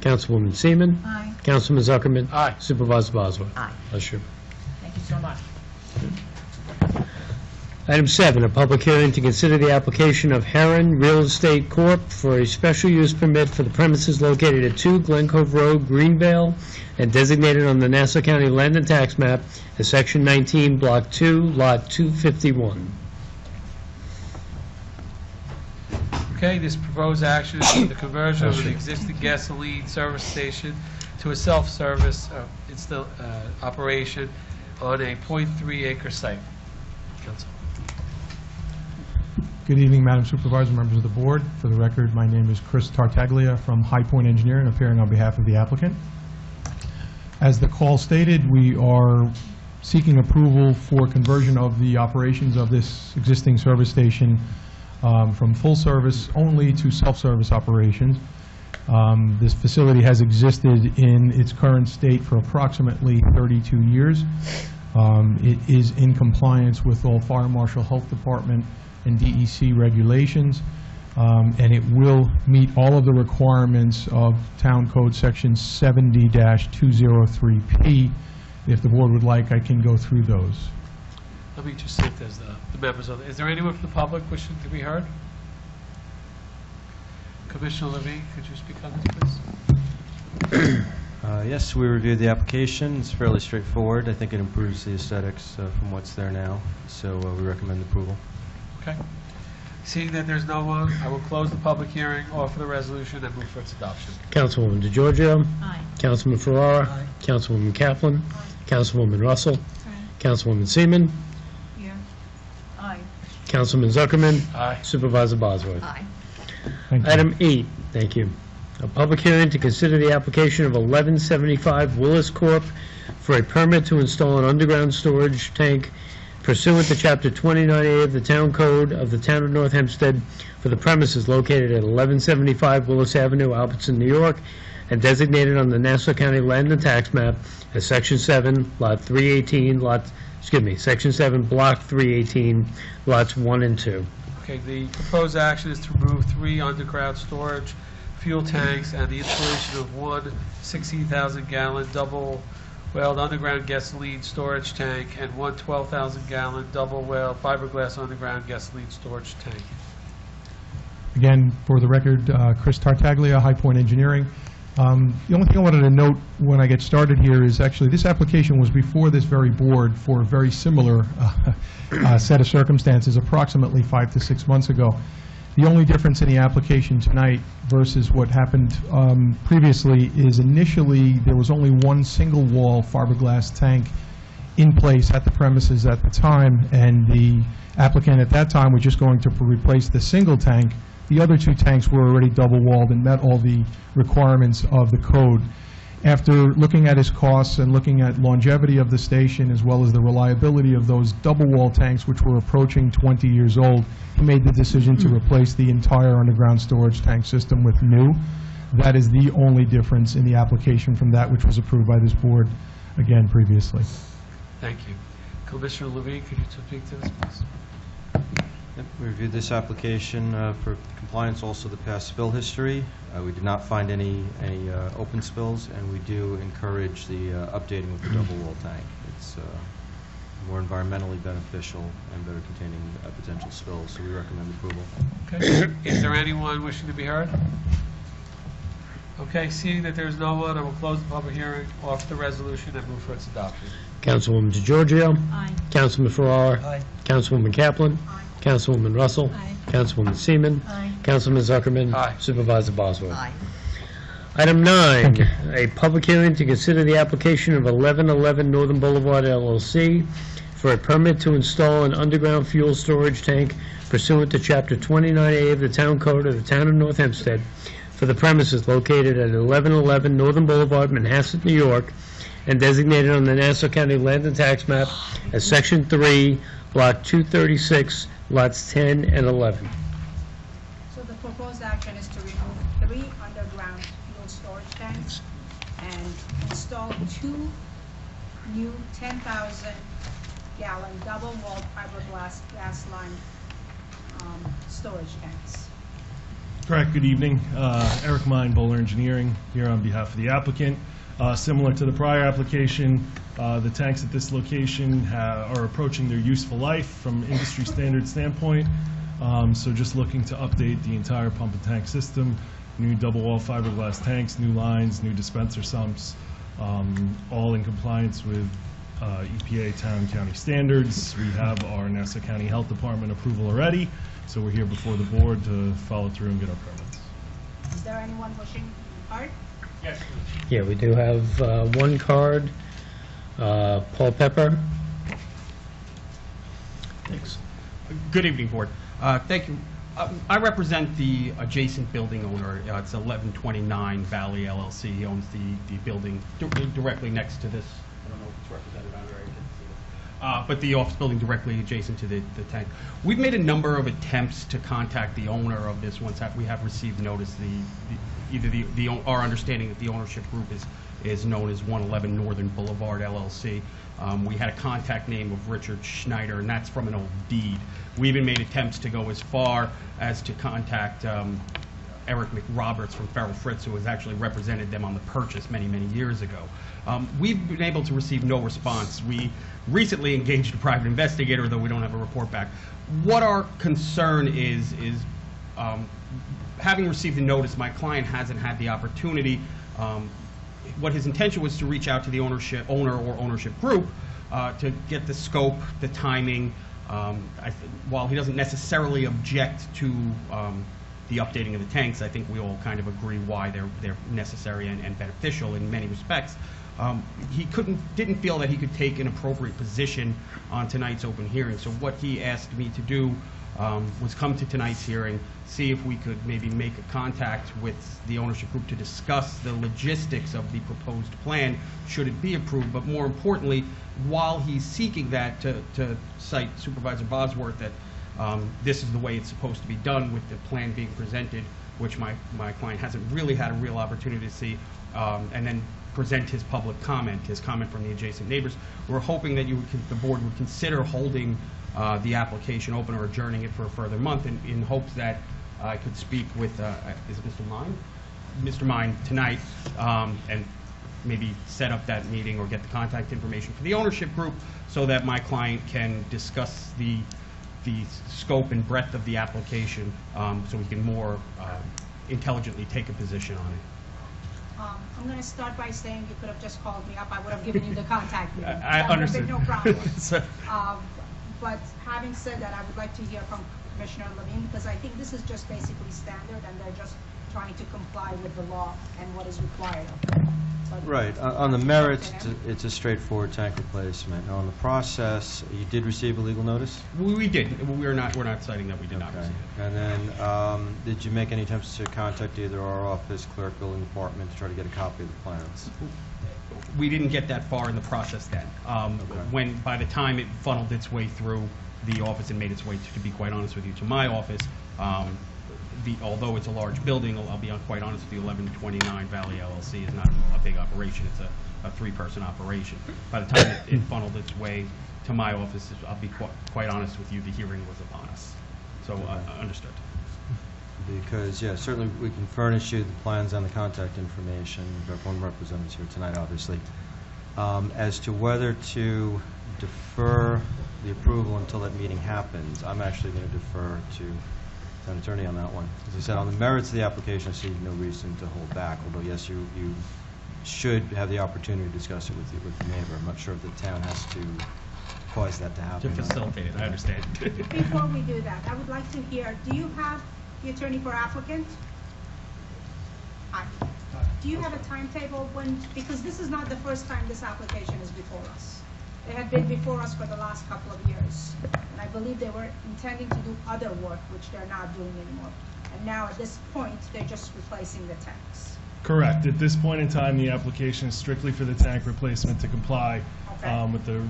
Councilwoman Seaman. Aye. Councilman Zuckerman. Aye. Supervisor Bosworth. Aye. Bless you. Thank you so much. Item 7, a public hearing to consider the application of Heron Real Estate Corp. for a special use permit for the premises located at 2 Glen Cove Road, Greenvale, and designated on the Nassau County Land and Tax Map as Section 19, Block 2, Lot 251. Okay, this proposed action is for the conversion of an existing gasoline service station to a self-service operation on a .3-acre site. Council. Good evening, Madam Supervisor, members of the board. For the record, my name is Chris Tartaglia from High Point Engineering, appearing on behalf of the applicant. As the call stated, we are seeking approval for conversion of the operations of this existing service station from full service only to self-service operations. This facility has existed in its current state for approximately 32 years. It is in compliance with all Fire Marshal, Health Department, and DEC regulations, and it will meet all of the requirements of Town Code Section 70-203P. If the board would like, I can go through those. Let me just see if there's the members of is there anyone from the public wishing to be heard? Commissioner Levine, could you speak on this, please? Yes, we reviewed the application. It's fairly straightforward. I think it improves the aesthetics from what's there now, so we recommend approval. Okay. Seeing that there's no one, I will close the public hearing, offer the resolution, and move for its adoption. Councilwoman DeGiorgio. Aye. Councilman Ferrara. Aye. Councilwoman Kaplan. Councilwoman Russell. Councilwoman Seaman. Here. Aye. Councilman Zuckerman. Aye. Supervisor Bosworth. Aye. Thank you. Item 8, thank you. A public hearing to consider the application of 1175 Willis Corp. for a permit to install an underground storage tank pursuant to Chapter 29A of the Town Code of the Town of North Hempstead for the premises located at 1175 Willis Avenue, Albertson, New York, and designated on the Nassau County Land and Tax Map as Section 7, Lot 318, Section 7, Block 318, Lots 1 and 2. Okay, the proposed action is to remove 3 underground storage fuel tanks and the installation of 1 16,000-gallon double-welled underground gasoline storage tank and 1 12,000-gallon double-welled fiberglass underground gasoline storage tank. Again, for the record, Chris Tartaglia, High Point Engineering. The only thing I wanted to note when I get started here is actually this application was before this very board for a very similar set of circumstances approximately 5 to 6 months ago. The only difference in the application tonight versus what happened previously is initially there was only 1 single-wall fiberglass tank in place at the premises at the time, and the applicant at that time was just going to replace the single tank. The other 2 tanks were already double-walled and met all the requirements of the code. After looking at his costs and looking at longevity of the station as well as the reliability of those double-wall tanks, which were approaching 20 years old, he made the decision to replace the entire underground storage tank system with new. That is the only difference in the application from that which was approved by this board, again, previously. Thank you. Commissioner Levine, could you speak to this, please? Yep, we reviewed this application for compliance, also the past spill history. We did not find any open spills, and we do encourage the updating of the double wall tank. It's more environmentally beneficial and better containing potential spills, so we recommend approval. Okay. Is there anyone wishing to be heard? Okay, seeing that there's no one, I will close the public hearing, offer the resolution, and move for its adoption. Councilwoman DeGiorgio. Aye. Councilman Ferrara. Aye. Councilwoman Kaplan. Aye. Councilwoman Russell. Aye. Councilwoman Seaman. Aye. Councilman Zuckerman. Aye. Supervisor Bosworth. Aye. Item 9, a public hearing to consider the application of 1111 Northern Boulevard LLC for a permit to install an underground fuel storage tank pursuant to Chapter 29A of the Town Code of the Town of North Hempstead for the premises located at 1111 Northern Boulevard, Manhasset, New York, and designated on the Nassau County Land and Tax Map as Section 3, Block 236, Lots 10 and 11. So the proposed action is to remove 3 underground fuel storage tanks and install 2 new 10,000-gallon double-walled fiberglass gas-lined storage tanks. Correct, good evening. Eric Mine, Bowler Engineering, here on behalf of the applicant. Similar to the prior application, the tanks at this location are approaching their useful life from industry standard standpoint. So just looking to update the entire pump and tank system, new double-wall fiberglass tanks, new lines, new dispenser sumps, all in compliance with EPA town and county standards. We have our Nassau County Health Department approval already, so we're here before the board to follow through and get our permits. Is there anyone wishing card? Yes, please. Yeah, we do have one card. Paul Pepper. Thanks. Good evening, Board. Thank you. I represent the adjacent building owner. It's 1129 Valley LLC. He owns the building directly next to this. I don't know if it's represented on there. I didn't see it. But the office building directly adjacent to the tank. We've made a number of attempts to contact the owner of this once we have received notice. Our understanding that the ownership group is known as 111 Northern Boulevard LLC. We had a contact name of Richard Schneider, and that's from an old deed. We even made attempts to go as far as to contact Eric McRoberts from Farrell Fritz, who has actually represented them on the purchase many, many years ago. We've been able to receive no response. We recently engaged a private investigator, though we don't have a report back. What our concern is having received the notice, my client hasn't had the opportunity. What his intention was to reach out to the owner or ownership group to get the scope, the timing. While he doesn't necessarily object to the updating of the tanks, I think we all kind of agree why they're necessary and beneficial in many respects. He didn't feel that he could take an appropriate position on tonight's open hearing. So what he asked me to do was come to tonight's hearing, see if we could maybe make a contact with the ownership group to discuss the logistics of the proposed plan, should it be approved. But more importantly, while he's seeking that, to cite Supervisor Bosworth that this is the way it's supposed to be done with the plan being presented, which my client hasn't really had a real opportunity to see, and then present his public comment, his comment from the adjacent neighbors. We're hoping that the board would consider holding the application open or adjourning it for a further month in hopes that I could speak with, is it Mr. Mine? Mr. Mine tonight, and maybe set up that meeting or get the contact information for the ownership group so that my client can discuss the scope and breadth of the application, so we can more intelligently take a position on it. I'm going to start by saying you could have just called me up. I would have given you the contact. I understand. No problem. So- But having said that, I would like to hear from Commissioner Levine, because I think this is just basically standard, and they're just trying to comply with the law and what is required of them. But Right. On the merits, it's a straightforward tank replacement. On the process, you did receive a legal notice? We did. We're not citing that we did not Okay. receive it. And then, did you make any attempts to contact either our office, clerk, building department to try to get a copy of the plans? We didn't get that far in the process then. When, by the time it funneled its way through the office and made its way, to be quite honest with you, to my office, although it's a large building, I'll be quite honest with you, 1129 Valley LLC is not a big operation. It's a 3-person operation. By the time it funneled its way to my office, I'll be quite honest with you, the hearing was upon us. So, understood. Because, yeah, certainly we can furnish you the plans and the contact information. We have one representative here tonight, obviously. As to whether to defer the approval until that meeting happens, I'm actually going to defer to an attorney on that one. As I said, on the merits of the application, I see no reason to hold back, although, yes, you should have the opportunity to discuss it with the neighbor. I'm not sure if the town has to caused that to happen. To facilitate it, I understand. Before we do that, I would like to hear, do you have the attorney for applicant? Hi. Do you have a timetable when, because this is not the first time this application is before us. They had been before us for the last couple of years. And I believe they were intending to do other work, which they're not doing anymore. And now at this point, they're just replacing the tanks. Correct. At this point in time, the application is strictly for the tank replacement to comply with the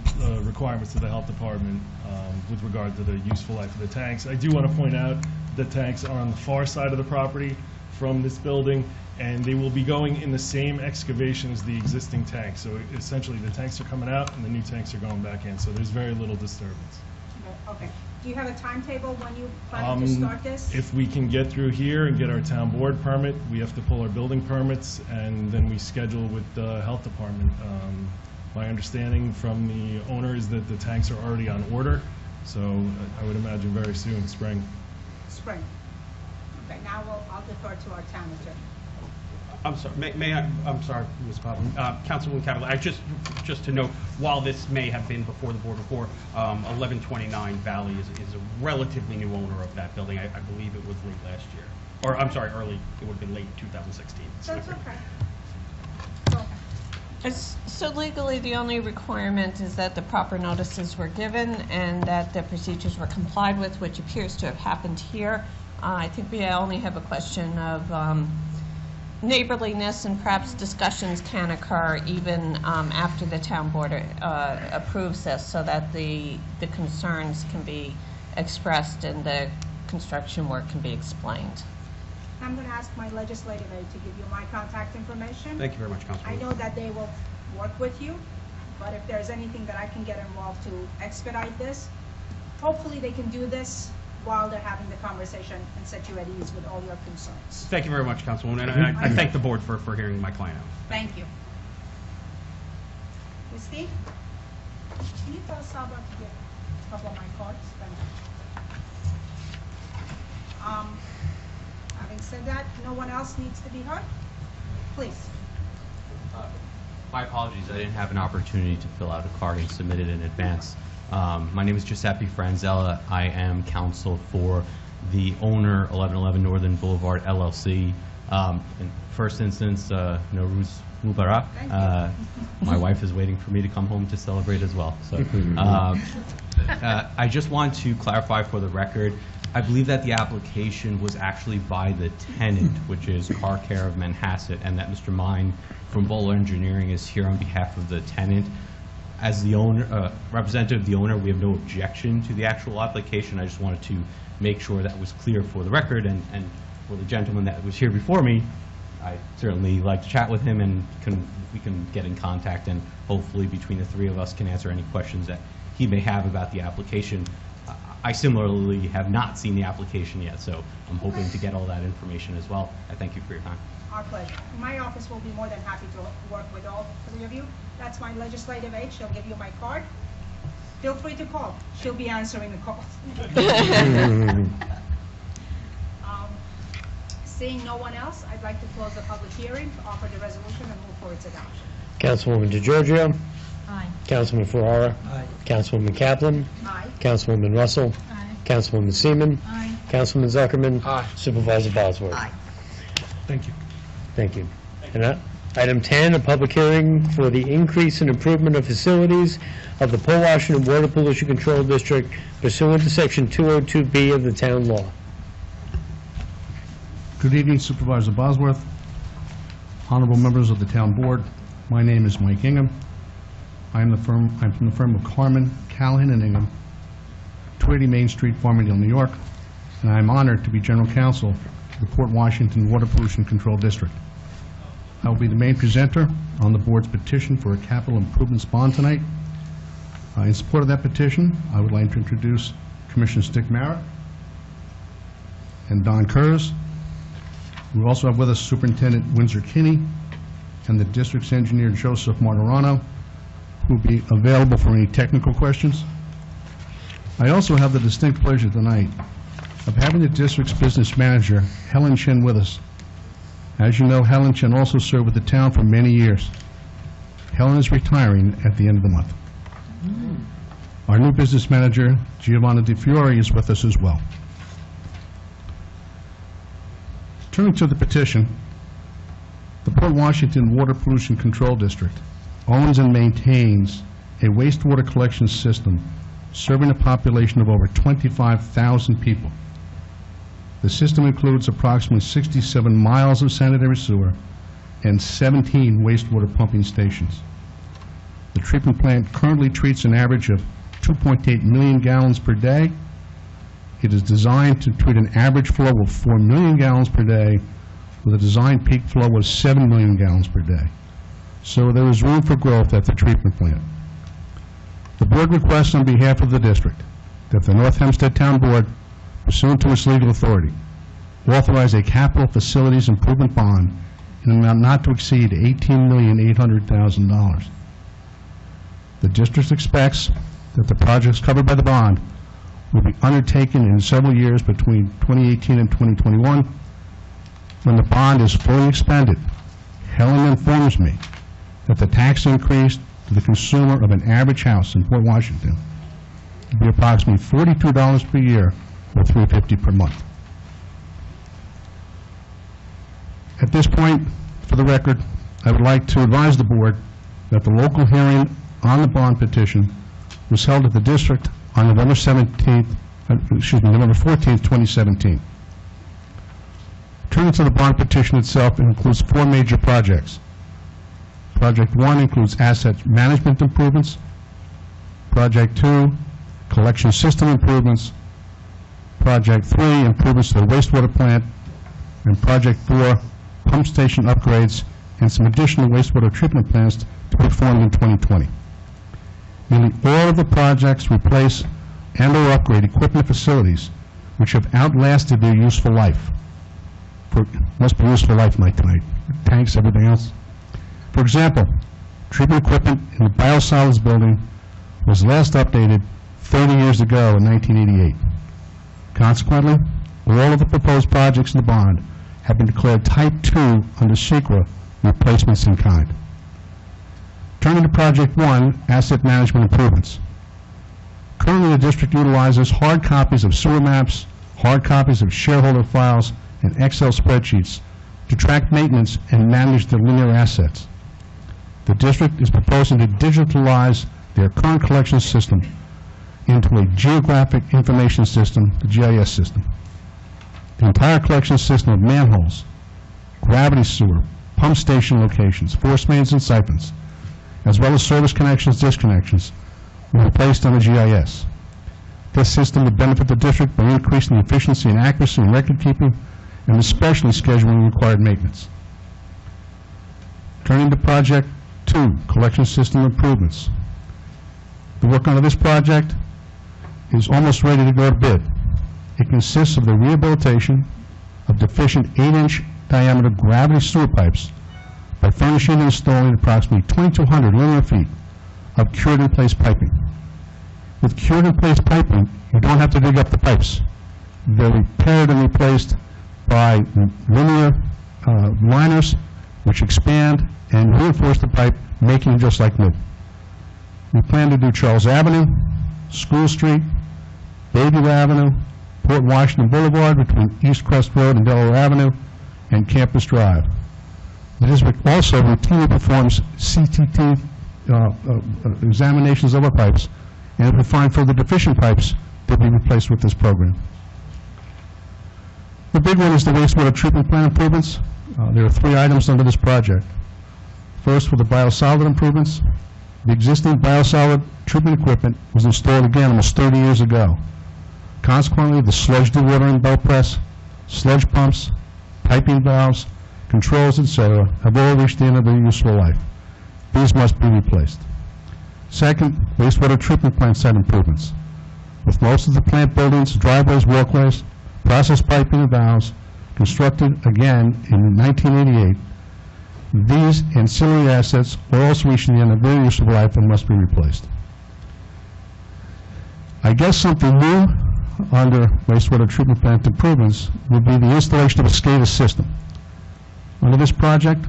requirements of the health department with regard to the useful life of the tanks. I do want to point out the tanks are on the far side of the property from this building, and they will be going in the same excavation as the existing tanks. So essentially, the tanks are coming out and the new tanks are going back in. So there's very little disturbance. Okay. Do you have a timetable when you plan to start this? If we can get through here and get our town board permit, we have to pull our building permits, and then we schedule with the health department. My understanding from the owner is that the tanks are already on order, so I would imagine very soon, spring. Spring. Okay, now I'll defer to our town attorney. I'm sorry, may I, I'm sorry, Ms. Potvin. Councilwoman Capital, just to note, while this may have been before the board before, 1129 Valley is a relatively new owner of that building. I believe it was late last year. Or, I'm sorry, early, it would have been late 2016. That's okay. So legally, the only requirement is that the proper notices were given and that the procedures were complied with, which appears to have happened here. I think we only have a question of neighborliness, and perhaps discussions can occur even after the town board approves this, so that the concerns can be expressed and the construction work can be explained. I'm going to ask my legislative aide to give you my contact information. Thank you very much, Councilwoman. I know that they will work with you, but if there's anything that I can get involved to expedite this, hopefully they can do this while they're having the conversation and set you at ease with all your concerns. Thank you very much, Councilwoman, and I thank the board for hearing my client out. Thank you. Steve, can you tell Saba to get a couple of my cards? Thank you. Having said that, no one else needs to be heard? Please. My apologies, I didn't have an opportunity to fill out a card and submit it in advance. My name is Giuseppe Franzella. I am counsel for the owner, 1111 Northern Boulevard, LLC. In first instance, Nowruz Mubarak. My wife is waiting for me to come home to celebrate as well. So, I just want to clarify for the record, I believe that the application was actually by the tenant, which is Car Care of Manhasset, and that Mr. Mine from Bowler Engineering is here on behalf of the tenant. As the owner, representative of the owner, we have no objection to the actual application. I just wanted to make sure that was clear for the record, and for the gentleman that was here before me, I certainly like to chat with him, and we can get in contact, and hopefully between the three of us can answer any questions that he may have about the application. I similarly have not seen the application yet, so I'm hoping to get all that information as well. I thank you for your time. Our pleasure. My office will be more than happy to work with all three of you. That's my legislative aide. She'll give you my card. Feel free to call. She'll be answering the calls. Seeing no one else, I'd like to close the public hearing, offer the resolution, and move for its adoption. Councilwoman DeGiorgio. Aye. Councilman Ferrara. Aye. Councilwoman Kaplan. Aye. Councilwoman Russell. Aye. Councilwoman Seaman. Aye. Councilman Zuckerman. Aye. Supervisor Bosworth. Aye. Thank you. Thank you. And item 10, a public hearing for the increase and improvement of facilities of the Port Washington Water Pollution Control District pursuant to Section 202B of the town law. Good evening, Supervisor Bosworth, honorable members of the town board. My name is Mike Ingham. I'm from the firm of Carmen, Callahan, and Ingham, 280 Main Street, Farmingdale, New York, and I'm honored to be general counsel for the Port Washington Water Pollution Control District. I will be the main presenter on the board's petition for a capital improvements bond tonight. In support of that petition, I would like to introduce Commissioner Stick Merritt and Don Kurz. We also have with us Superintendent Windsor Kinney and the district's engineer Joseph Martirano, who will be available for any technical questions. I also have the distinct pleasure tonight of having the district's business manager, Helen Chen, with us. As you know, Helen Chen also served with the town for many years. Helen is retiring at the end of the month. Our new business manager, Giovanna De Fiore, is with us as well. Turning to the petition, the Port Washington Water Pollution Control District owns and maintains a wastewater collection system serving a population of over 25,000 people. The system includes approximately 67 miles of sanitary sewer and 17 wastewater pumping stations. The treatment plant currently treats an average of 2.8 million gallons per day. It is designed to treat an average flow of 4 million gallons per day with a design peak flow of 7 million gallons per day. So there is room for growth at the treatment plant. The board requests on behalf of the district that the North Hempstead Town Board, pursuant to its legal authority, authorize a capital facilities improvement bond in an amount not to exceed $18,800,000. The district expects that the projects covered by the bond will be undertaken in several years between 2018 and 2021. When the bond is fully expended, Helen informs me that the tax increase to the consumer of an average house in Port Washington will be approximately $42 per year or $350 per month. At this point, for the record, I would like to advise the board that the local hearing on the bond petition was held at the district on November 14th, 2017. Turning to the bond petition itself, it includes 4 major projects. Project 1 includes asset management improvements. Project 2, collection system improvements. Project 3, improvements to the wastewater plant. And Project 4, pump station upgrades and some additional wastewater treatment plants to be performed in 2020. Nearly all of the projects replace and or upgrade equipment facilities which have outlasted their useful life. Must be useful life night tonight. Tanks, everything else. For example, treatment equipment in the biosolids building was last updated 30 years ago in 1988. Consequently, all of the proposed projects in the bond have been declared Type 2 under SECRA replacements in kind. Turning to Project 1, asset management improvements. Currently, the district utilizes hard copies of sewer maps, hard copies of shareholder files, and Excel spreadsheets to track maintenance and manage their linear assets. The district is proposing to digitalize their current collection system into a geographic information system, the GIS system. The entire collection system of manholes, gravity sewer, pump station locations, force mains and siphons, as well as service connections, disconnections, will be placed on the GIS. This system would benefit the district by increasing the efficiency and accuracy in record keeping, and especially scheduling required maintenance. Turning to Project 2, collection system improvements. The work under this project is almost ready to go to bid. It consists of the rehabilitation of deficient 8-inch diameter gravity sewer pipes by furnishing and installing approximately 2,200 linear feet of cured-in-place piping. With cured-in-place piping, you don't have to dig up the pipes. They're repaired and replaced by linear liners which expand and reinforce the pipe, making it just like new. We plan to do Charles Avenue, School Street, Bayview Avenue, Port Washington Boulevard between East Crest Road and Delaware Avenue, and Campus Drive. The district also routinely performs CTT examinations of our pipes, and if we find further deficient pipes, they'll be replaced with this program. The big one is the wastewater treatment plant improvements. There are 3 items under this project. First, for the biosolid improvements. The existing biosolid treatment equipment was installed again almost 30 years ago. Consequently, the sludge dewatering belt press, sludge pumps, piping valves, controls, etc., have all reached the end of their useful life. These must be replaced. Second, wastewater treatment plant site improvements. With most of the plant buildings, driveways, walkways, process piping and valves constructed again in 1988, these ancillary assets are also reaching the end of their useful life and must be replaced. I guess something new under wastewater treatment plant improvements would be the installation of a SCADA system. Under this project,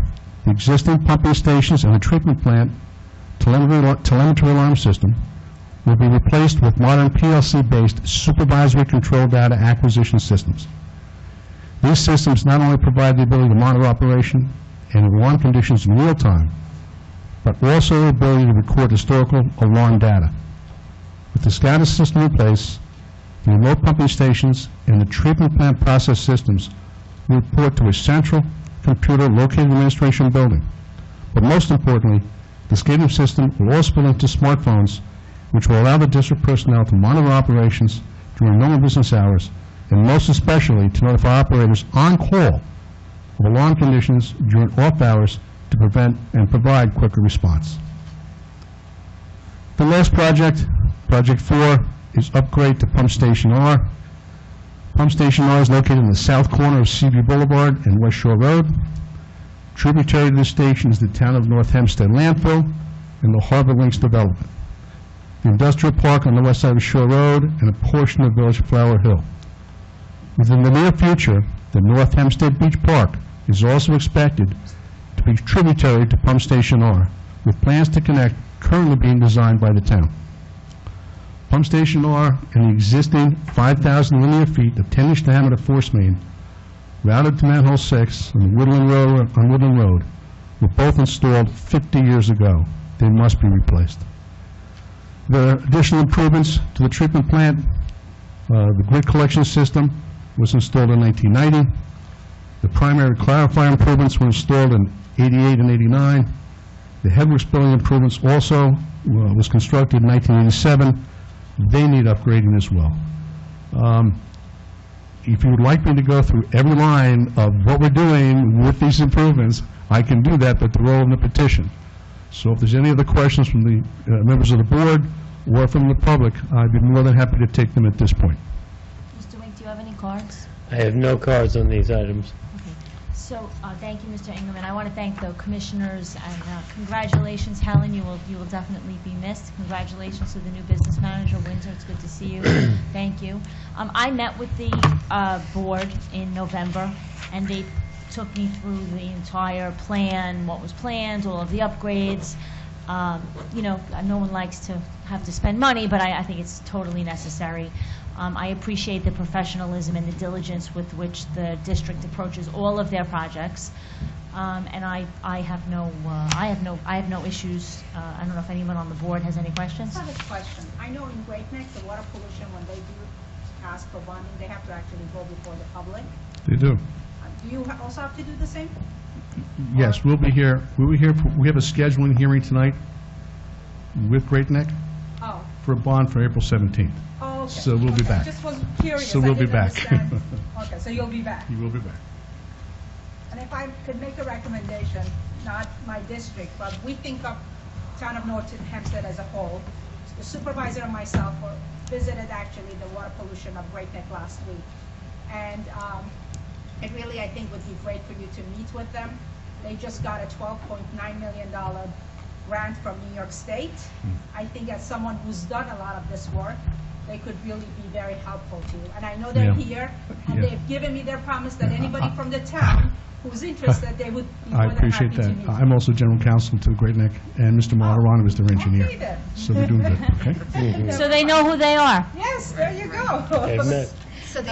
the existing pumping stations and the treatment plant telemetry alarm system will be replaced with modern PLC-based supervisory control data acquisition systems. These systems not only provide the ability to monitor operation and alarm conditions in real time, but also the ability to record historical alarm data. With the SCADA system in place, the remote pumping stations and the treatment plant process systems will report to a central computer located in the administration building. But most importantly, the SCADA system will also split into smartphones, which will allow the district personnel to monitor operations during normal business hours, and most especially to notify operators on call of alarm conditions during off hours to prevent and provide quicker response. The last project, Project 4, is upgrade to Pump Station R. Pump Station R is located in the south corner of Seaview Boulevard and West Shore Road. Tributary to the station is the town of North Hempstead landfill and the Harbor Links development, the industrial park on the west side of Shore Road, and a portion of Village Flower Hill. Within the near future, the North Hempstead Beach Park is also expected to be tributary to Pump Station R, with plans to connect currently being designed by the town. Pump Station R and the existing 5,000 linear feet of 10-inch diameter force main routed to manhole 6 on Woodland Road were both installed 50 years ago. They must be replaced. There are additional improvements to the treatment plant. The grid collection system was installed in 1990. The primary clarifier improvements were installed in 88 and 89. The headworks building improvements also was constructed in 1987. They need upgrading as well. If you would like me to go through every line of what we're doing with these improvements, I can do that, but they're all in the petition. So if there's any other questions from the members of the board or from the public, I'd be more than happy to take them at this point. Mr. Wink, do you have any cards? I have no cards on these items. Okay. So, thank you, Mr. Ingram, and I want to thank the commissioners, and congratulations, Helen, you will definitely be missed. Congratulations to the new business manager, Windsor, it's good to see you. Thank you. I met with the board in November, and they took me through the entire plan, what was planned, all of the upgrades. You know, no one likes to have to spend money, but I think it's totally necessary. I appreciate the professionalism and the diligence with which the district approaches all of their projects, and I have no issues. I don't know if anyone on the board has any questions. I have a question. I know in Great Neck, the water pollution, when they do ask for bonding, they have to actually go before the public. They do. Do you also have to do the same? Yes, we'll be here. We have a scheduling hearing tonight with Great Neck for a bond for April 17th. Oh, okay. So we'll be back. Just was curious. So we'll be back. Okay, so you'll be back. You will be back. And if I could make a recommendation, not my district, but we think of town of North Hempstead as a whole. The supervisor and myself visited actually the water pollution of Great Neck last week. And it really, I think, would be great for you to meet with them. They just got a $12.9 million grant from New York State. I think as someone who's done a lot of this work, they could really be very helpful to you. And I know they're here, and they've given me their promise that anybody from the town who's interested, they would be more I than appreciate happy to that. meet. I'm also general counsel to Great Neck, and Mr. Maharana is their engineer. Okay, then. So we're doing good, okay? So they know who they are. Yes, there you go. So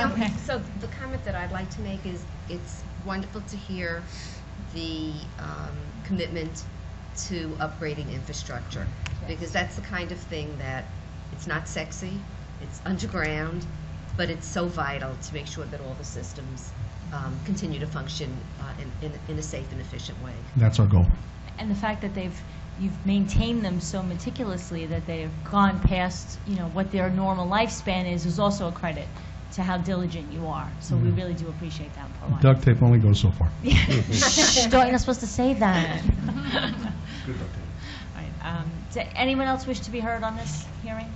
so the comment that I'd like to make is it's wonderful to hear the commitment to upgrading infrastructure, because that's the kind of thing that it's not sexy, it's underground, but it's so vital to make sure that all the systems continue to function in a safe and efficient way. That's our goal. And the fact that you've maintained them so meticulously that they've gone past, you know, what their normal lifespan is also a credit to how diligent you are. So we really do appreciate that. Duct tape only goes so far. Shh, you're not supposed to say that. Good duct tape. All right, does anyone else wish to be heard on this hearing?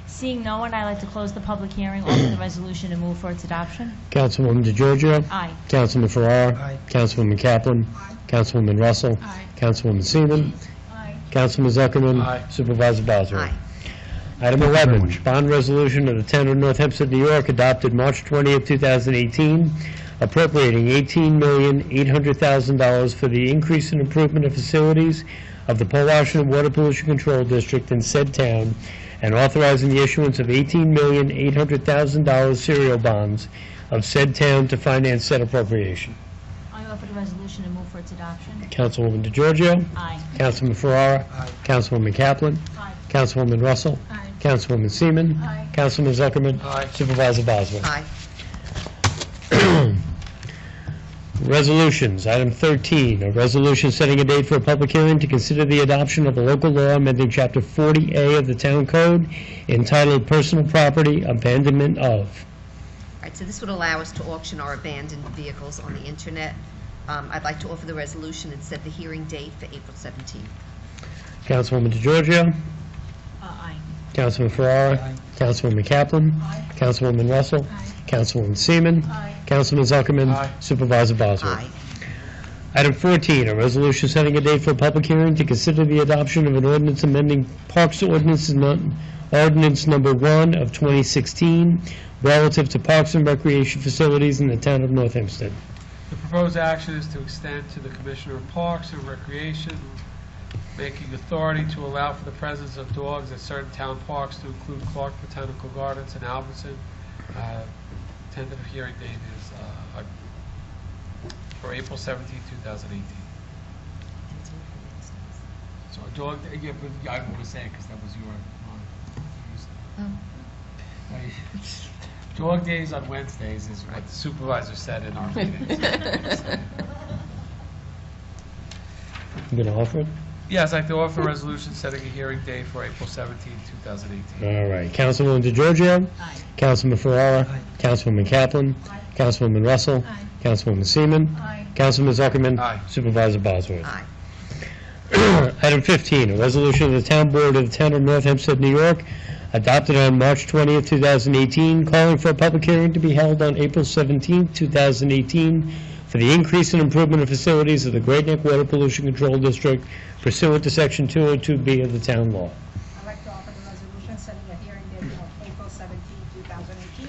Seeing no one, I'd like to close the public hearing, offer the resolution, and move for its adoption. Councilwoman DeGiorgio? Aye. Councilman Farrar? Aye. Councilwoman Kaplan? Aye. Councilwoman Russell? Aye. Councilwoman Seaman? Aye. Councilman Zuckerman? Aye. Supervisor Bosworth? Aye. Item 11, bond resolution of the Town of North Hempstead, New York, adopted March 20th, 2018, appropriating $18,800,000 for the increase and improvement of facilities of the Port Washington Water Pollution Control District in said town, and authorizing the issuance of $18,800,000 serial bonds of said town to finance said appropriation. I offer the resolution and move for its adoption. Councilwoman DeGiorgio. Aye. Councilman Ferrara. Aye. Councilwoman Kaplan. Aye. Councilwoman Russell. Aye. Councilwoman Seaman. Aye. Councilman Zuckerman. Aye. Supervisor Bosworth. Aye. Resolutions. Item 13, a resolution setting a date for a public hearing to consider the adoption of a local law amending Chapter 40A of the Town Code entitled Personal Property Abandonment of. All right, so this would allow us to auction our abandoned vehicles on the internet. I'd like to offer the resolution and set the hearing date for April 17th. Councilwoman DeGiorgio. Aye. Councilman Ferrara. Aye. Councilwoman Kaplan. Aye. Councilwoman Russell. Aye. Councilwoman Seaman. Aye. Councilman Zuckerman. Aye. Supervisor Bosworth. Aye. Item 14, a resolution setting a date for a public hearing to consider the adoption of an ordinance amending Parks Ordinance Number 1 of 2016 relative to parks and recreation facilities in the town of North Hempstead. The proposed action is to extend to the Commissioner of Parks and Recreation making authority to allow for the presence of dogs at certain town parks to include Clark Botanical Gardens and Albertson. Tentative hearing date is for April 17, 2018. So a dog, yeah, but I want to say it because that was your. Dog days on Wednesdays is what the supervisor said in our meeting. You going to offer it? Yes, I'd like to offer a resolution setting a hearing date for April 17, 2018. All right. Councilwoman DeGiorgio. Aye. Councilman Ferrara. Aye. Councilwoman Kaplan. Aye. Councilwoman Russell. Aye. Councilwoman Seaman. Aye. Councilman Zuckerman. Aye. Supervisor Bosworth. Aye. Item 15, a resolution of the Town Board of the Town of North Hempstead, New York, adopted on March 20th, 2018, calling for a public hearing to be held on April 17th, 2018, for the increase and improvement of facilities of the Great Neck Water Pollution Control District pursuant to Section 202B of the town law. I'd like to offer the resolution setting a hearing date of April 17, 2018.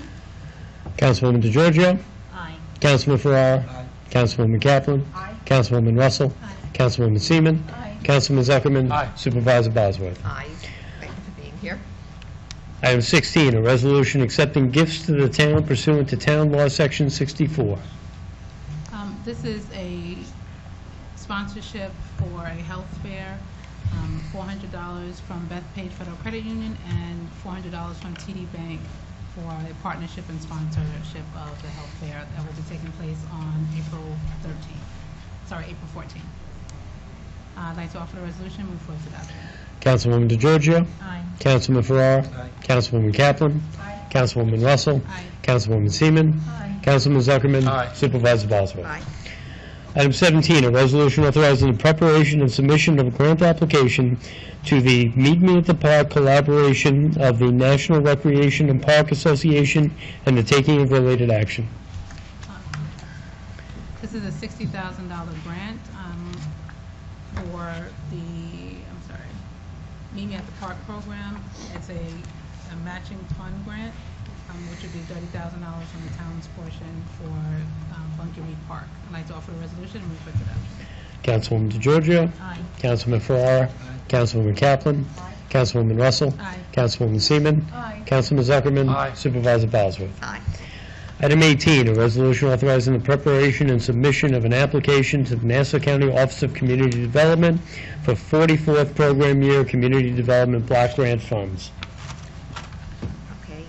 Councilwoman DeGiorgio. Aye. Councilman Ferrara. Aye. Councilwoman Kaplan. Aye. Councilwoman Russell. Aye. Councilwoman Seaman. Aye. Councilman Zuckerman. Aye. Supervisor Bosworth. Aye. Thank you for being here. Item 16, a resolution accepting gifts to the town pursuant to Town Law Section 64. This is a sponsorship for a health fair, $400 from Bethpage Federal Credit Union and $400 from TD Bank for a partnership and sponsorship of the health fair that will be taking place on April 14th. I'd like to offer the resolution, move for its adoption. Councilwoman DeGiorgio. Aye. Councilman Ferrara. Aye. Councilwoman Kaplan. Aye. Councilwoman Russell. Aye. Councilwoman Seaman. Aye. Councilman Zuckerman. Aye. Supervisor Bosworth. Aye. Item 17, a resolution authorizing the preparation and submission of a grant application to the Meet Me at the Park collaboration of the National Recreation and Park Association and the taking of related action. This is a $60,000 grant for the, Meet Me at the Park program. It's a matching fund grant, which would be $30,000 from the town's portion for Bunker Reed Park. I'd like to offer a resolution and move for its adoption. Councilwoman DeGiorgio. Aye. Councilman Ferrara. Councilwoman Kaplan. Councilwoman Russell. Aye. Councilwoman Seaman. Aye. Councilman Zuckerman. Aye. Supervisor Bosworth. Aye. Item 18, a resolution authorizing the preparation and submission of an application to the Nassau County Office of Community Development for 44th Program Year Community Development Block Grant Funds. Okay.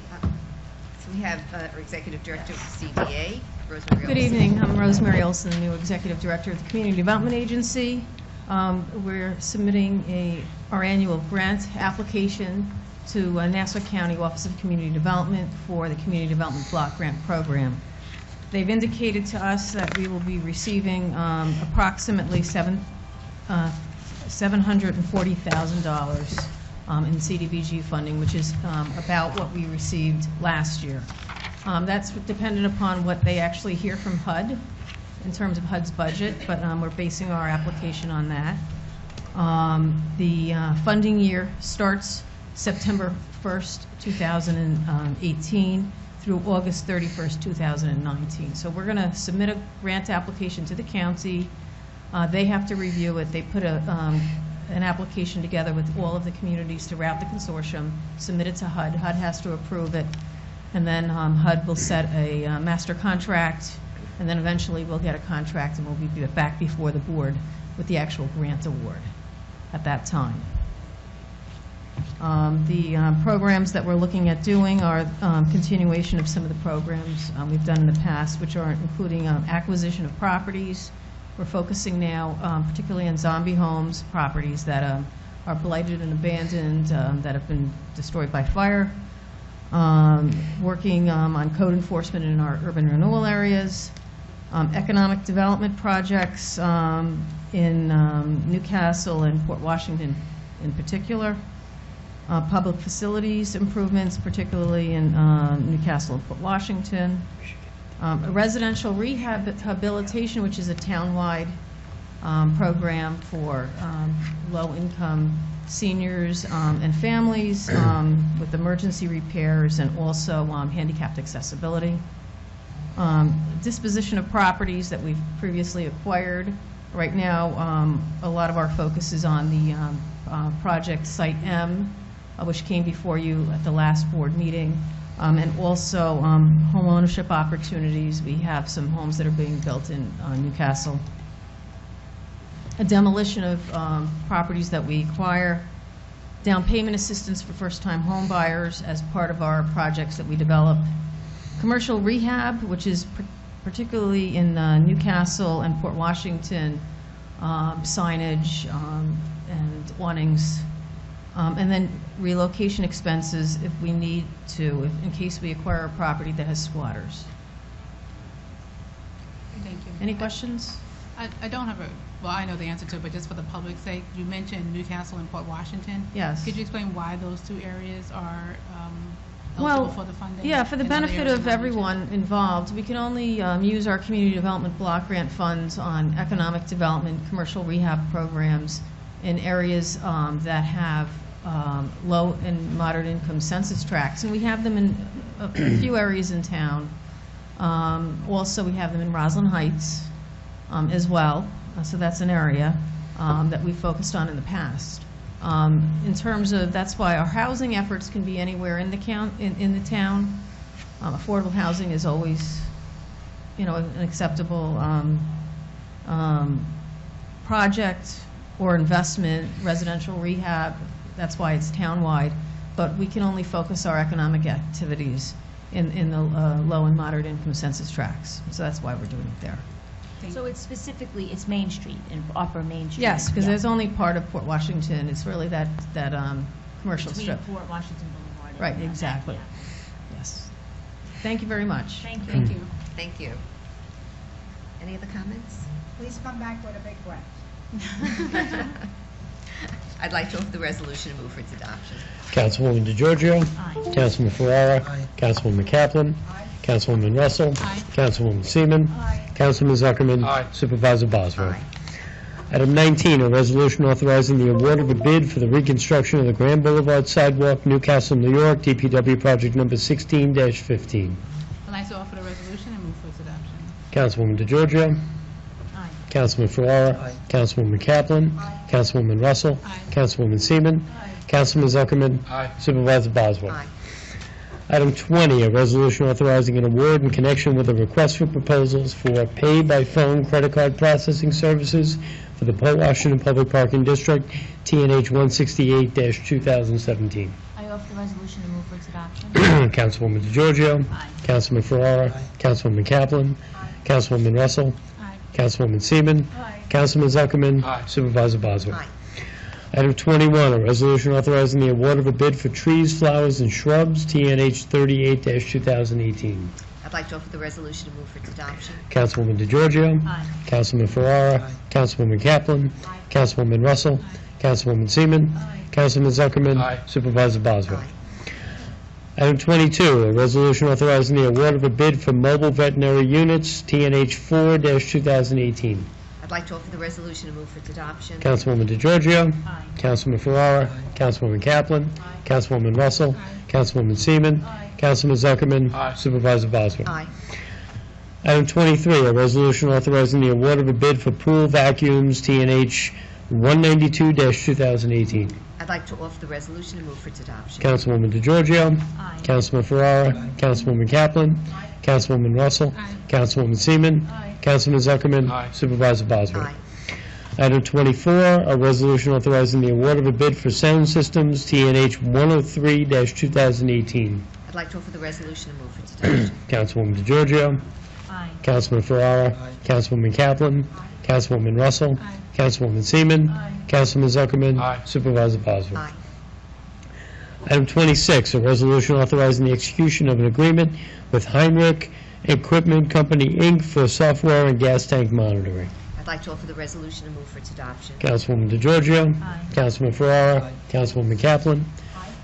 So we have our Executive Director of the CDA, Rosemary Olson. Good evening. I'm Rosemary Olson, the new Executive Director of the Community Development Agency. We're submitting our annual grant application to Nassau County Office of Community Development for the Community Development Block Grant Program. They've indicated to us that we will be receiving approximately $740,000 in CDBG funding, which is about what we received last year. That's dependent upon what they actually hear from HUD in terms of HUD's budget, but we're basing our application on that. The funding year starts September 1st, 2018 through August 31st, 2019. So we're going to submit a grant application to the county. They have to review it. They put a an application together with all of the communities throughout the consortium, submit it to HUD. HUD has to approve it, and then HUD will set a master contract, and then eventually we'll get a contract and we'll be back before the board with the actual grant award at that time. The programs that we're looking at doing are continuation of some of the programs we've done in the past, which are including acquisition of properties. We're focusing now particularly on zombie homes, properties that are blighted and abandoned, that have been destroyed by fire. Working on code enforcement in our urban renewal areas. Economic development projects in Newcastle and Port Washington in particular. Public facilities improvements, particularly in Newcastle and Port Washington. A residential rehabilitation, which is a town-wide program for low-income seniors and families with emergency repairs and also handicapped accessibility. Disposition of properties that we've previously acquired. Right now, a lot of our focus is on the project Site M, which came before you at the last board meeting, and also home ownership opportunities. We have some homes that are being built in Newcastle. A demolition of properties that we acquire. Down payment assistance for first-time home buyers as part of our projects that we develop. Commercial rehab, which is particularly in Newcastle and Port Washington, signage and awnings. And then relocation expenses if we need to, in case we acquire a property that has squatters. Thank you. Any questions? I don't have a, well, I know the answer to it, but just for the public's sake, you mentioned Newcastle and Port Washington. Yes. Could you explain why those two areas are eligible Well, for the funding? yeah, for the and other benefit areas of not everyone involved, we can only use our community development block grant funds on economic development, commercial rehab programs in areas that have low and moderate income census tracts, and we have them in a few areas in town. Also, we have them in Roslyn Heights as well, so that's an area that we focused on in the past. In terms of, that's why our housing efforts can be anywhere in the town. Affordable housing is always, an acceptable project or investment, residential rehab. That's why it's townwide. But we can only focus our economic activities in the low and moderate income census tracts. So that's why we're doing it there. So it's specifically, it's Main Street, in Upper Main Street? Yes, because Yeah. there's only part of Port Washington. It's really that commercial Between strip. Port Washington Boulevard and Right, that, exactly. yeah. Yes. Thank you very much. Thank you. Thank you. Thank you. Any other comments? Please come back with a big grant. I'd like to offer the resolution and move for its adoption. Councilwoman DeGiorgio. Aye. Councilman Ferrara. Aye. Councilwoman Kaplan. Councilwoman Russell. Aye. Councilwoman Seaman. Aye. Councilman Zuckerman. Aye. Supervisor Bosworth. Aye. Item 19, a resolution authorizing the award of a bid for the reconstruction of the Grand Boulevard Sidewalk, Newcastle, New York, DPW project number 16-15. I'd like to offer the resolution and move for its adoption. Councilwoman DeGiorgio. Aye. Councilman Ferrara. Aye. Councilwoman Kaplan. Councilwoman Russell. Aye. Councilwoman Seaman. Councilman Zuckerman. Aye. Supervisor Bosworth. Aye. Item 20, a resolution authorizing an award in connection with a request for proposals for pay-by-phone credit card processing services for the Port Washington Public Parking District, TNH 168-2017. I offer the resolution and move for its adoption. Councilwoman DeGiorgio. Aye. Councilman Ferrara. Aye. Councilwoman Kaplan. Councilwoman Russell. Aye. Councilwoman Seaman. Councilman Zuckerman. Aye. Supervisor Bosworth. Aye. Item 21, a resolution authorizing the award of a bid for trees, flowers, and shrubs, TNH 38-2018. I'd like to offer the resolution and move for its adoption. Councilwoman DeGiorgio. Aye. Councilman Ferrara. Aye. Councilwoman Kaplan. Councilwoman Russell. Councilwoman Seaman. Councilman Zuckerman. Aye. Supervisor Bosworth. Aye. Item 22, a resolution authorizing the award of a bid for mobile veterinary units, TNH 4-2018. I'd like to offer the resolution and move for its adoption. Councilwoman DeGiorgio. Aye. Councilman Ferrara. Councilwoman Kaplan. Councilwoman Russell. Councilwoman Seaman. Councilman Zuckerman. Aye. Supervisor Bosworth. Aye. Item 23, a resolution authorizing the award of a bid for pool vacuums, TNH 192-2018. I'd like to offer the resolution and move for its adoption. Councilwoman DeGiorgio. Aye. Councilman Ferrara. Councilwoman Kaplan. Councilwoman Russell. Councilwoman Seaman. Councilman Zuckerman. Supervisor Bosworth. Aye. Item 24, a resolution authorizing the award of a bid for sound systems, TNH 103-2018. I'd like to offer the resolution and move for its adoption. Councilwoman DeGiorgio. Aye. Councilman Ferrara. Councilwoman Kaplan. Councilwoman Russell. Councilwoman Seaman. Councilman Zuckerman. Supervisor Bosworth. Aye. Item 26, a resolution authorizing the execution of an agreement with Heinrich Equipment Company, Inc. for software and gas tank monitoring. I'd like to offer the resolution and move for its adoption. Councilwoman DeGiorgio. Aye. Councilman Ferrara. Councilwoman Kaplan.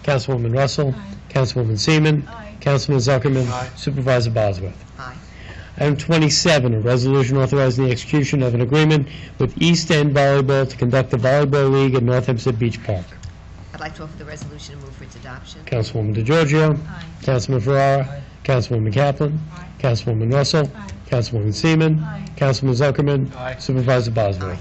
Councilwoman Russell. Councilwoman Seaman. Councilman Zuckerman. Supervisor Bosworth. Aye. Item 27, a resolution authorizing the execution of an agreement with East End Volleyball to conduct the Volleyball League at North Hempstead Beach Park. I'd like to offer the resolution and move for its adoption. Councilwoman DeGiorgio. Aye. Councilman Ferrara. Councilwoman Kaplan. Councilwoman Russell. Councilwoman Seaman. Councilman Zuckerman. Supervisor Bosworth.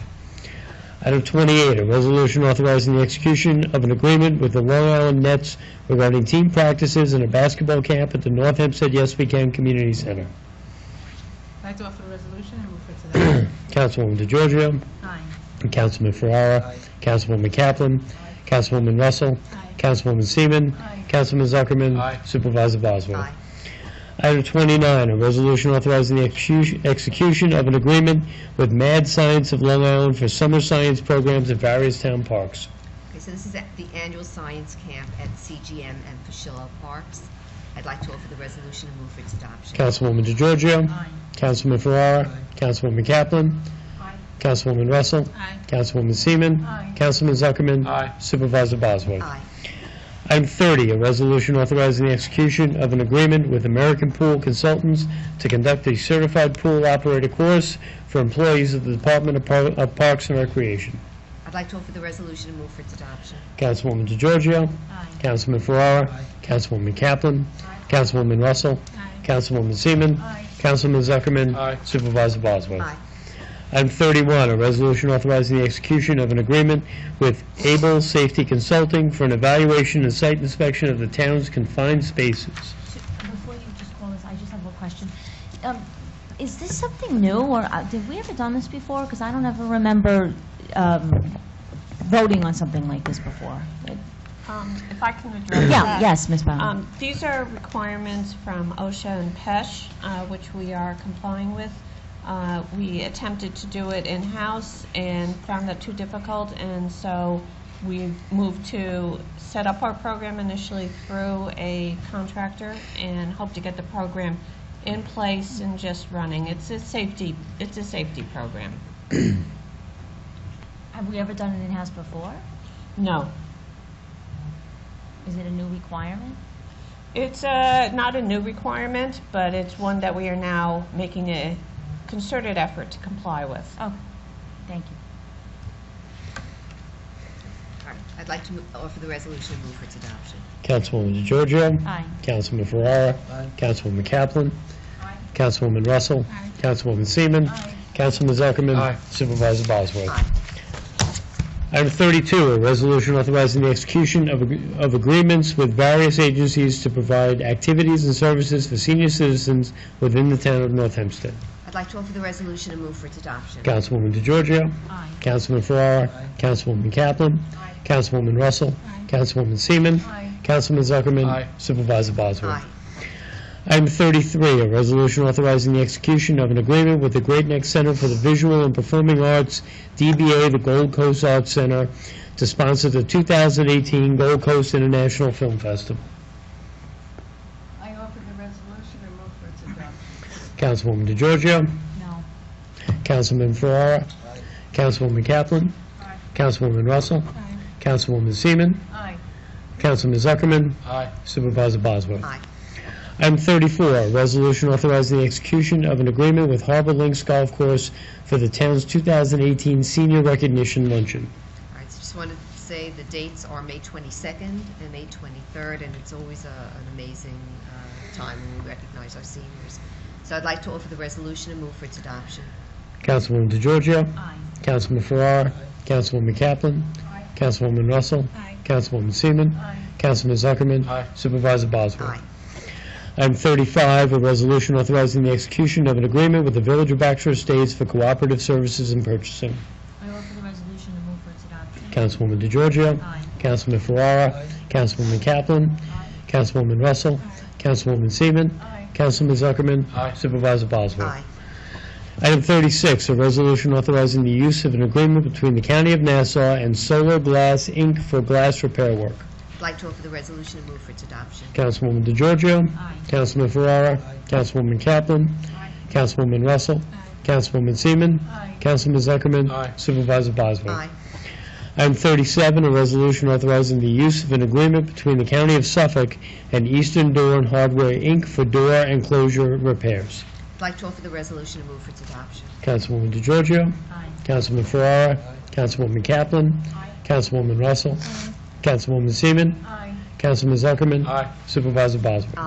Item 28, a resolution authorizing the execution of an agreement with the Long Island Nets regarding team practices and a basketball camp at the North Hempstead Yes We Can Community Center. I'd like to offer the resolution and move for its adoption. Councilwoman DeGiorgio. Aye. Councilman Ferrara. Councilwoman Kaplan. Councilwoman Russell. Councilwoman Seaman. Councilman Zuckerman. Supervisor Bosworth. Aye. Item 29, a resolution authorizing the execution of an agreement with Mad Science of Long Island for summer science programs at various town parks. Okay, so this is at the annual science camp at CGM and Fushillo Parks. I'd like to offer the resolution and move for its adoption. Councilwoman DeGiorgio. Aye. Councilman Ferrara. Councilwoman Kaplan. Councilwoman Russell. Councilwoman Seaman. Councilman Zuckerman. Supervisor Bosworth. Aye. Item 30, a resolution authorizing the execution of an agreement with American Pool Consultants to conduct a certified pool operator course for employees of the Department of Parks and Recreation. I'd like to offer the resolution and move for its adoption. Councilwoman DeGiorgio. Aye. Councilman Ferrara. Councilwoman Kaplan. Councilwoman Russell. Councilwoman Seaman. Councilman Zuckerman. Supervisor Bosworth. Aye. Item 31, a resolution authorizing the execution of an agreement with Able Safety Consulting for an evaluation and site inspection of the town's confined spaces. Before you just call this, I just have a question. Is this something new, or did we ever done this before? Because I don't ever remember voting on something like this before. If I can address Yeah, that. yes, Ms. Bowden. These are requirements from OSHA and PESH, which we are complying with. We attempted to do it in-house and found that too difficult, and so we've moved to set up our program initially through a contractor and hope to get the program in place and just running. It's a safety program. Have we ever done it in-house before? No. Is it a new requirement? It's not a new requirement, but it's one that we are now making a concerted effort to comply with. Oh, thank you. All right. I'd like to offer the resolution and move for its adoption. Councilwoman DeGiorgio. Aye. Councilman Ferrara. Councilwoman Kaplan. Councilwoman Russell. Councilwoman Seaman. Councilman Zuckerman. Supervisor Bosworth. Aye. Item 32, a resolution authorizing the execution of agreements with various agencies to provide activities and services for senior citizens within the town of North Hempstead. I'd like to offer the resolution and move for its adoption. Councilwoman DeGiorgio. Aye. Councilman Ferrara. Councilwoman Kaplan. Councilwoman Russell. Councilwoman Seaman. Councilman Zuckerman. Supervisor Bosworth. Aye. Item 33, a resolution authorizing the execution of an agreement with the Great Neck Center for the Visual and Performing Arts, DBA, the Gold Coast Arts Center, to sponsor the 2018 Gold Coast International Film Festival. I offer the resolution and move for its adoption. Councilwoman DeGiorgio. No. Councilman Ferrara. Councilwoman Kaplan. Councilwoman Russell. Councilwoman Seaman. Aye. Councilman Zuckerman. Supervisor Bosworth. Aye. Item 34, a resolution authorizing the execution of an agreement with Harbor Links Golf Course for the town's 2018 Senior Recognition Luncheon. All right, so just wanted to say the dates are May 22nd and May 23rd, and it's always an amazing time when we recognize our seniors. So I'd like to offer the resolution and move for its adoption. Councilwoman DeGiorgio. Aye. Councilman Ferrara. Councilwoman Kaplan. Councilwoman Russell. Councilwoman Seaman. Councilman Zuckerman. Supervisor Bosworth. Item 35, a resolution authorizing the execution of an agreement with the Village of Baxter Estates for cooperative services and purchasing. I offer the resolution to move for its adoption. Councilwoman DeGiorgio. Councilman Ferrara. Councilwoman Kaplan. Councilwoman Russell. Councilwoman Seaman. Councilman Zuckerman. Supervisor Bosworth. Item 36, a resolution authorizing the use of an agreement between the County of Nassau and Solar Glass, Inc. for glass repair work. I'd like to offer the resolution and move for its adoption. Councilwoman DeGiorgio. Councilman Ferrara. Councilwoman Kaplan. Councilwoman Russell. Councilwoman Seaman. Councilman Zuckerman. Supervisor Bosworth. Item 37, a resolution authorizing the use of an agreement between the County of Suffolk and Eastern Door and Hardware, Inc. for door enclosure repairs. I'd like to offer the resolution and move for its adoption. Councilwoman DeGiorgio. Councilman Ferrara. Councilwoman Kaplan. Councilwoman Russell. Councilwoman Seaman. Councilman Zuckerman. Supervisor Bosworth.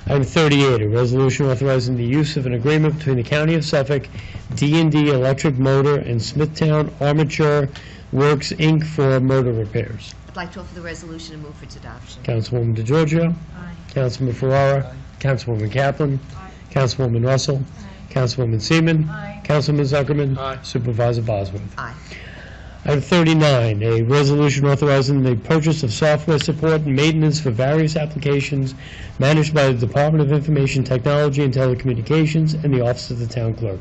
Item 38, a resolution authorizing the use of an agreement between the County of Suffolk, D&D Electric Motor, and Smithtown Armature Works, Inc. for motor repairs. I'd like to offer the resolution and move for its adoption. Councilwoman DeGiorgio. Councilman Ferrara. Councilwoman Kaplan. Councilwoman Russell. Councilwoman Seaman. Councilman Zuckerman. Supervisor Bosworth. Item 39, a resolution authorizing the purchase of software support and maintenance for various applications managed by the Department of Information Technology and Telecommunications and the Office of the Town Clerk.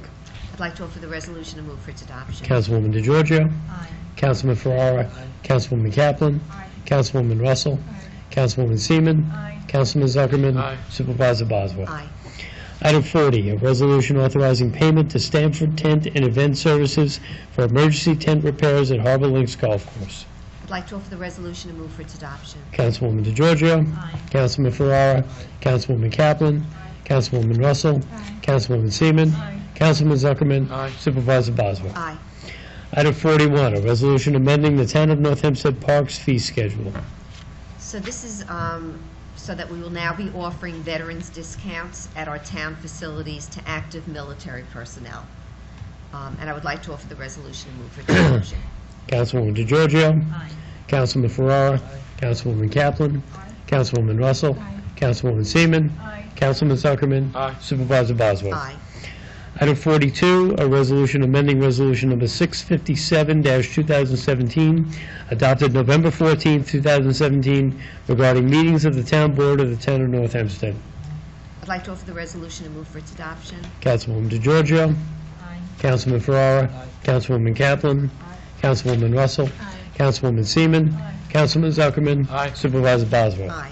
I'd like to offer the resolution and move for its adoption. Councilwoman DeGiorgio. Councilman Ferrara. Councilwoman Kaplan. Councilwoman Russell. Councilwoman Seaman. Councilman Zuckerman. Supervisor Bosworth. Item 40, a resolution authorizing payment to Stamford Tent and Event Services for emergency tent repairs at Harbor Links Golf Course. I'd like to offer the resolution and move for its adoption. Councilwoman DeGiorgio. Councilman Ferrara. Councilwoman Kaplan. Councilwoman Russell. Councilwoman Seaman. Councilman Zuckerman. Supervisor Bosworth. Item 41, a resolution amending the Town of North Hempstead Parks fee schedule. So this is so that we will now be offering veterans discounts at our town facilities to active military personnel. And I would like to offer the resolution and move for its adoption. Councilwoman DeGiorgio. Councilman Ferrara. Councilwoman Kaplan. Councilwoman Russell. Councilwoman Seaman. Councilman Zuckerman. Supervisor Bosworth. Item 42, a resolution amending Resolution Number 657-2017, adopted November 14, 2017, regarding meetings of the Town Board of the Town of North Hempstead. I'd like to offer the resolution and move for its adoption. Councilwoman DeGiorgio. Councilman Ferrara. Councilwoman Kaplan. Councilwoman Russell. Councilwoman Seaman. Councilman Zuckerman. Supervisor Bosworth.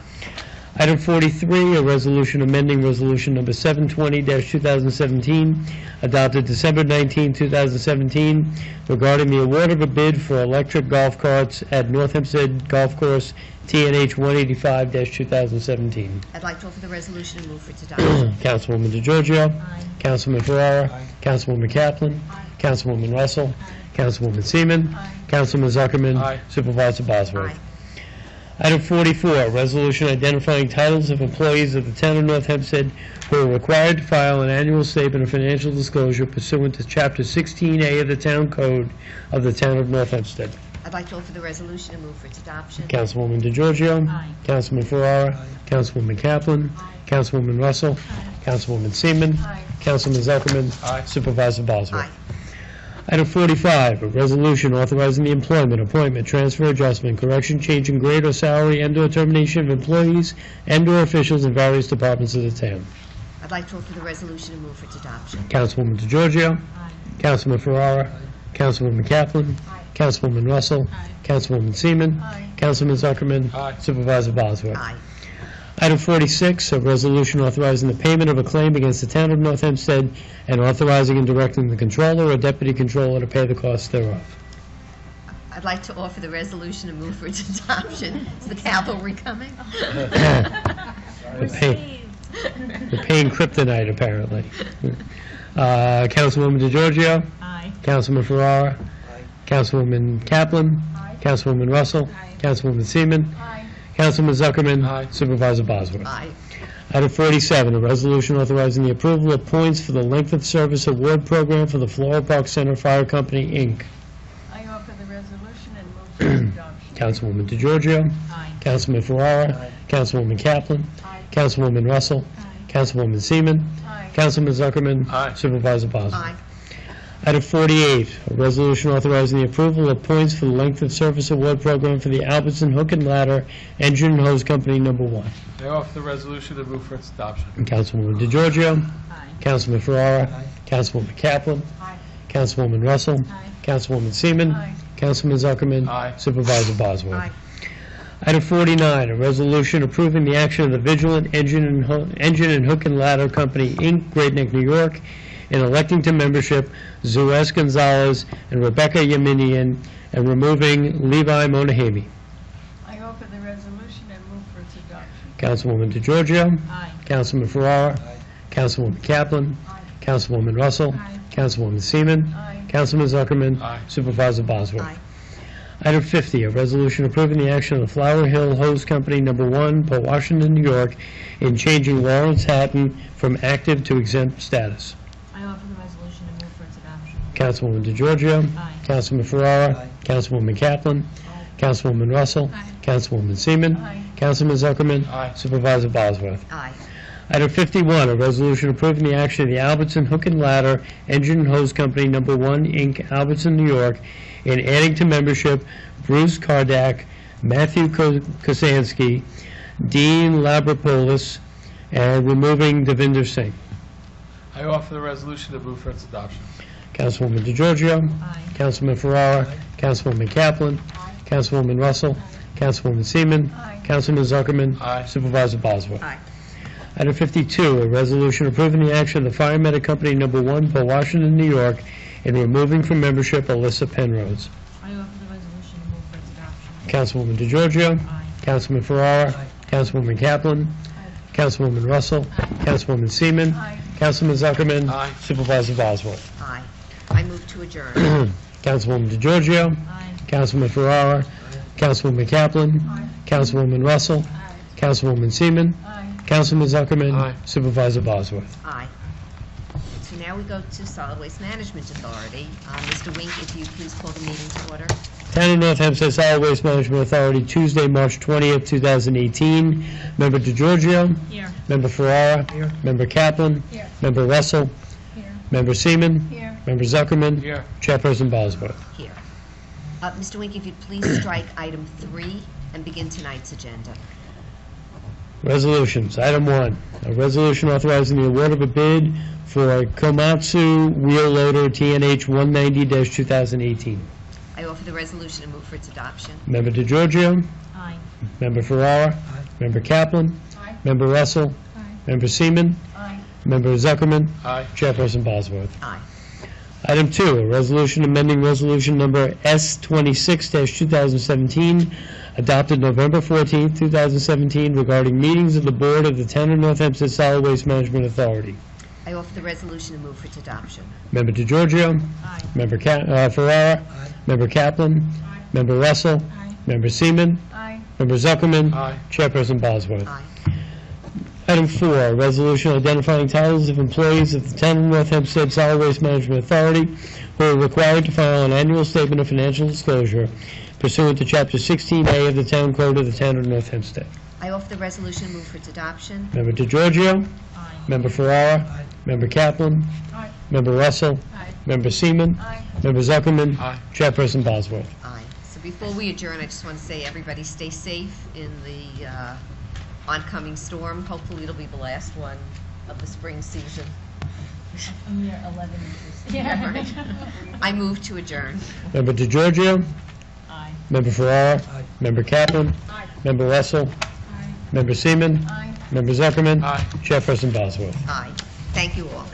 Item 43, a resolution amending Resolution Number 720-2017, adopted December 19, 2017, regarding the award of a bid for electric golf carts at North Hempstead Golf Course, TNH 185-2017. I'd like to offer the resolution and move for its adoption. Councilwoman DeGiorgio. Councilman Ferrara. Councilwoman Kaplan. Councilwoman Russell. Councilwoman Seaman. Councilman Zuckerman. Supervisor Bosworth. Item 44, a resolution identifying titles of employees of the Town of North Hempstead who are required to file an annual statement of financial disclosure pursuant to Chapter 16A of the Town Code of the Town of North Hempstead. I'd like to offer the resolution and move for its adoption. Councilwoman DeGiorgio. Councilman Ferrara. Councilwoman Kaplan. Councilwoman Russell. Councilwoman Seaman. Councilman Zuckerman. Supervisor Bosworth. Item 45, a resolution authorizing the employment, appointment, transfer, adjustment, correction, change in grade or salary, and/or termination of employees and/or officials in various departments of the town. I'd like to offer the resolution and move for its adoption. Councilwoman DeGiorgio. Councilman Ferrara. Councilwoman Kaplan. Councilwoman Russell. Councilwoman Seaman. Councilman Zuckerman. Supervisor Bosworth. Item 46, a resolution authorizing the payment of a claim against the Town of North Hempstead and authorizing and directing the controller or deputy controller to pay the costs thereof. I'd like to offer the resolution and move for its adoption. Is the cavalry coming? We're paying kryptonite, apparently. Councilwoman DeGiorgio. Councilman Ferrara. Councilwoman Kaplan. Councilwoman Russell. Councilwoman Seaman. Councilman Zuckerman. Supervisor Bosworth. Item 47, a resolution authorizing the approval of points for the length of service award program for the Floral Park Center Fire Company, Inc. I offer Councilwoman DeGiorgio. Councilman Ferrara. Councilwoman Kaplan. Councilwoman Russell. Councilwoman Seaman. Councilman Zuckerman. Supervisor Bosworth. Item 48, a resolution authorizing the approval of points for the length of service award program for the Albertson Hook and Ladder Engine and Hose Company Number 1. I offer the resolution and move for its adoption. Councilwoman DeGiorgio. Councilman Ferrara. Councilwoman Kaplan. Councilwoman Russell. Councilwoman Seaman. Councilman Zuckerman. Supervisor Bosworth. Item 49, a resolution approving the action of the Vigilant Engine and Hook and Ladder Company, Inc., Great Neck, New York, in electing to membership Zues Gonzalez and Rebecca Yaminian, and removing Levi Monahamy. I offer the resolution and move for its adoption. Councilwoman DeGiorgio. Councilman Ferrara. Councilwoman Kaplan. Councilwoman Russell. Councilwoman Seaman. Councilman Zuckerman. Supervisor Bosworth. Item 50, a resolution approving the action of the Flower Hill Hose Company Number 1, Port Washington, New York, in changing Lawrence Hatton from active to exempt status. I offer the resolution and move for its adoption. Councilwoman DeGiorgio. Councilman Ferrara. Councilwoman Kaplan. Councilwoman Russell. Councilwoman Seaman. Councilman Zuckerman. Supervisor Bosworth. Item 51, a resolution approving the action of the Albertson Hook and Ladder Engine and Hose Company Number 1, Inc., Albertson, New York, in adding to membership Bruce Kardak, Matthew Kosansky, Dean Labropoulos, and removing Devinder Singh. I offer the resolution and move for its adoption. Councilwoman DeGiorgio. Councilman Ferrara. Councilwoman Kaplan. Councilwoman Russell. Councilwoman Seaman. Councilman Zuckerman. Supervisor Bosworth. Item 52, a resolution approving the action of the Fire Medic Company Number 1, Port Washington, New York, in removing from membership Alyssa Penrose. I offer the resolution and move for its adoption. Councilwoman DeGiorgio. Councilman Ferrara. Councilwoman Kaplan. Councilwoman Russell. Councilwoman Seaman. Councilman Zuckerman. Supervisor Bosworth. Aye. I move to adjourn. Councilwoman DeGiorgio. Councilman Ferrara. Councilwoman Kaplan. Councilwoman Russell. Councilwoman Seaman. Councilman Zuckerman. Supervisor Bosworth. Aye. So now we go to Solid Waste Management Authority. Mr. Wink, if you please call the meeting to order. Town of North Hempstead Solid Waste Management Authority, Tuesday, March 20th, 2018. Member DeGiorgio. Here. Member Ferrara. Here. Member Kaplan. Here. Member Russell. Here. Member Seaman. Here. Member Zuckerman. Here. Chairperson Bosworth. Here. Mr. Wink, if you'd please strike item 3 and begin tonight's agenda. Resolutions. Item 1, a resolution authorizing the award of a bid for Komatsu Wheel Loader TNH 190-2018. I offer the resolution and move for its adoption. Member DeGiorgio. Aye. Member Ferrara. Member Kaplan. Member Russell. Member Seaman. Member Zuckerman. Chairperson Bosworth. Aye. Item 2, a resolution amending resolution number S26-2017, adopted November 14, 2017, regarding meetings of the Board of the Town of North Hempstead Solid Waste Management Authority. I offer the resolution and move for its adoption. Member DeGiorgio. Member Ferrara. Member Kaplan. Member Russell. Member Seaman. Member Zuckerman. Chairperson Bosworth. Item 4, a resolution identifying titles of employees of the Town of North Hempstead Solid Waste Management Authority who are required to file an annual statement of financial disclosure pursuant to Chapter 16A of the Town Code of the Town of North Hempstead. I offer the resolution and move for its adoption. Member DeGiorgio. Member Ferrara. Member Kaplan. Member Russell. Member Seaman. Member Zuckerman. Chairperson Bosworth. Aye. So before we adjourn, I just want to say everybody stay safe in the oncoming storm. Hopefully it'll be the last one of the spring season. A mere 11 inches. Yeah, right. I move to adjourn. Member DeGiorgio. Member Ferrara. Member Kaplan. Member Russell. Member Seaman. Member Zuckerman. Chairperson Bosworth. Aye. Thank you all.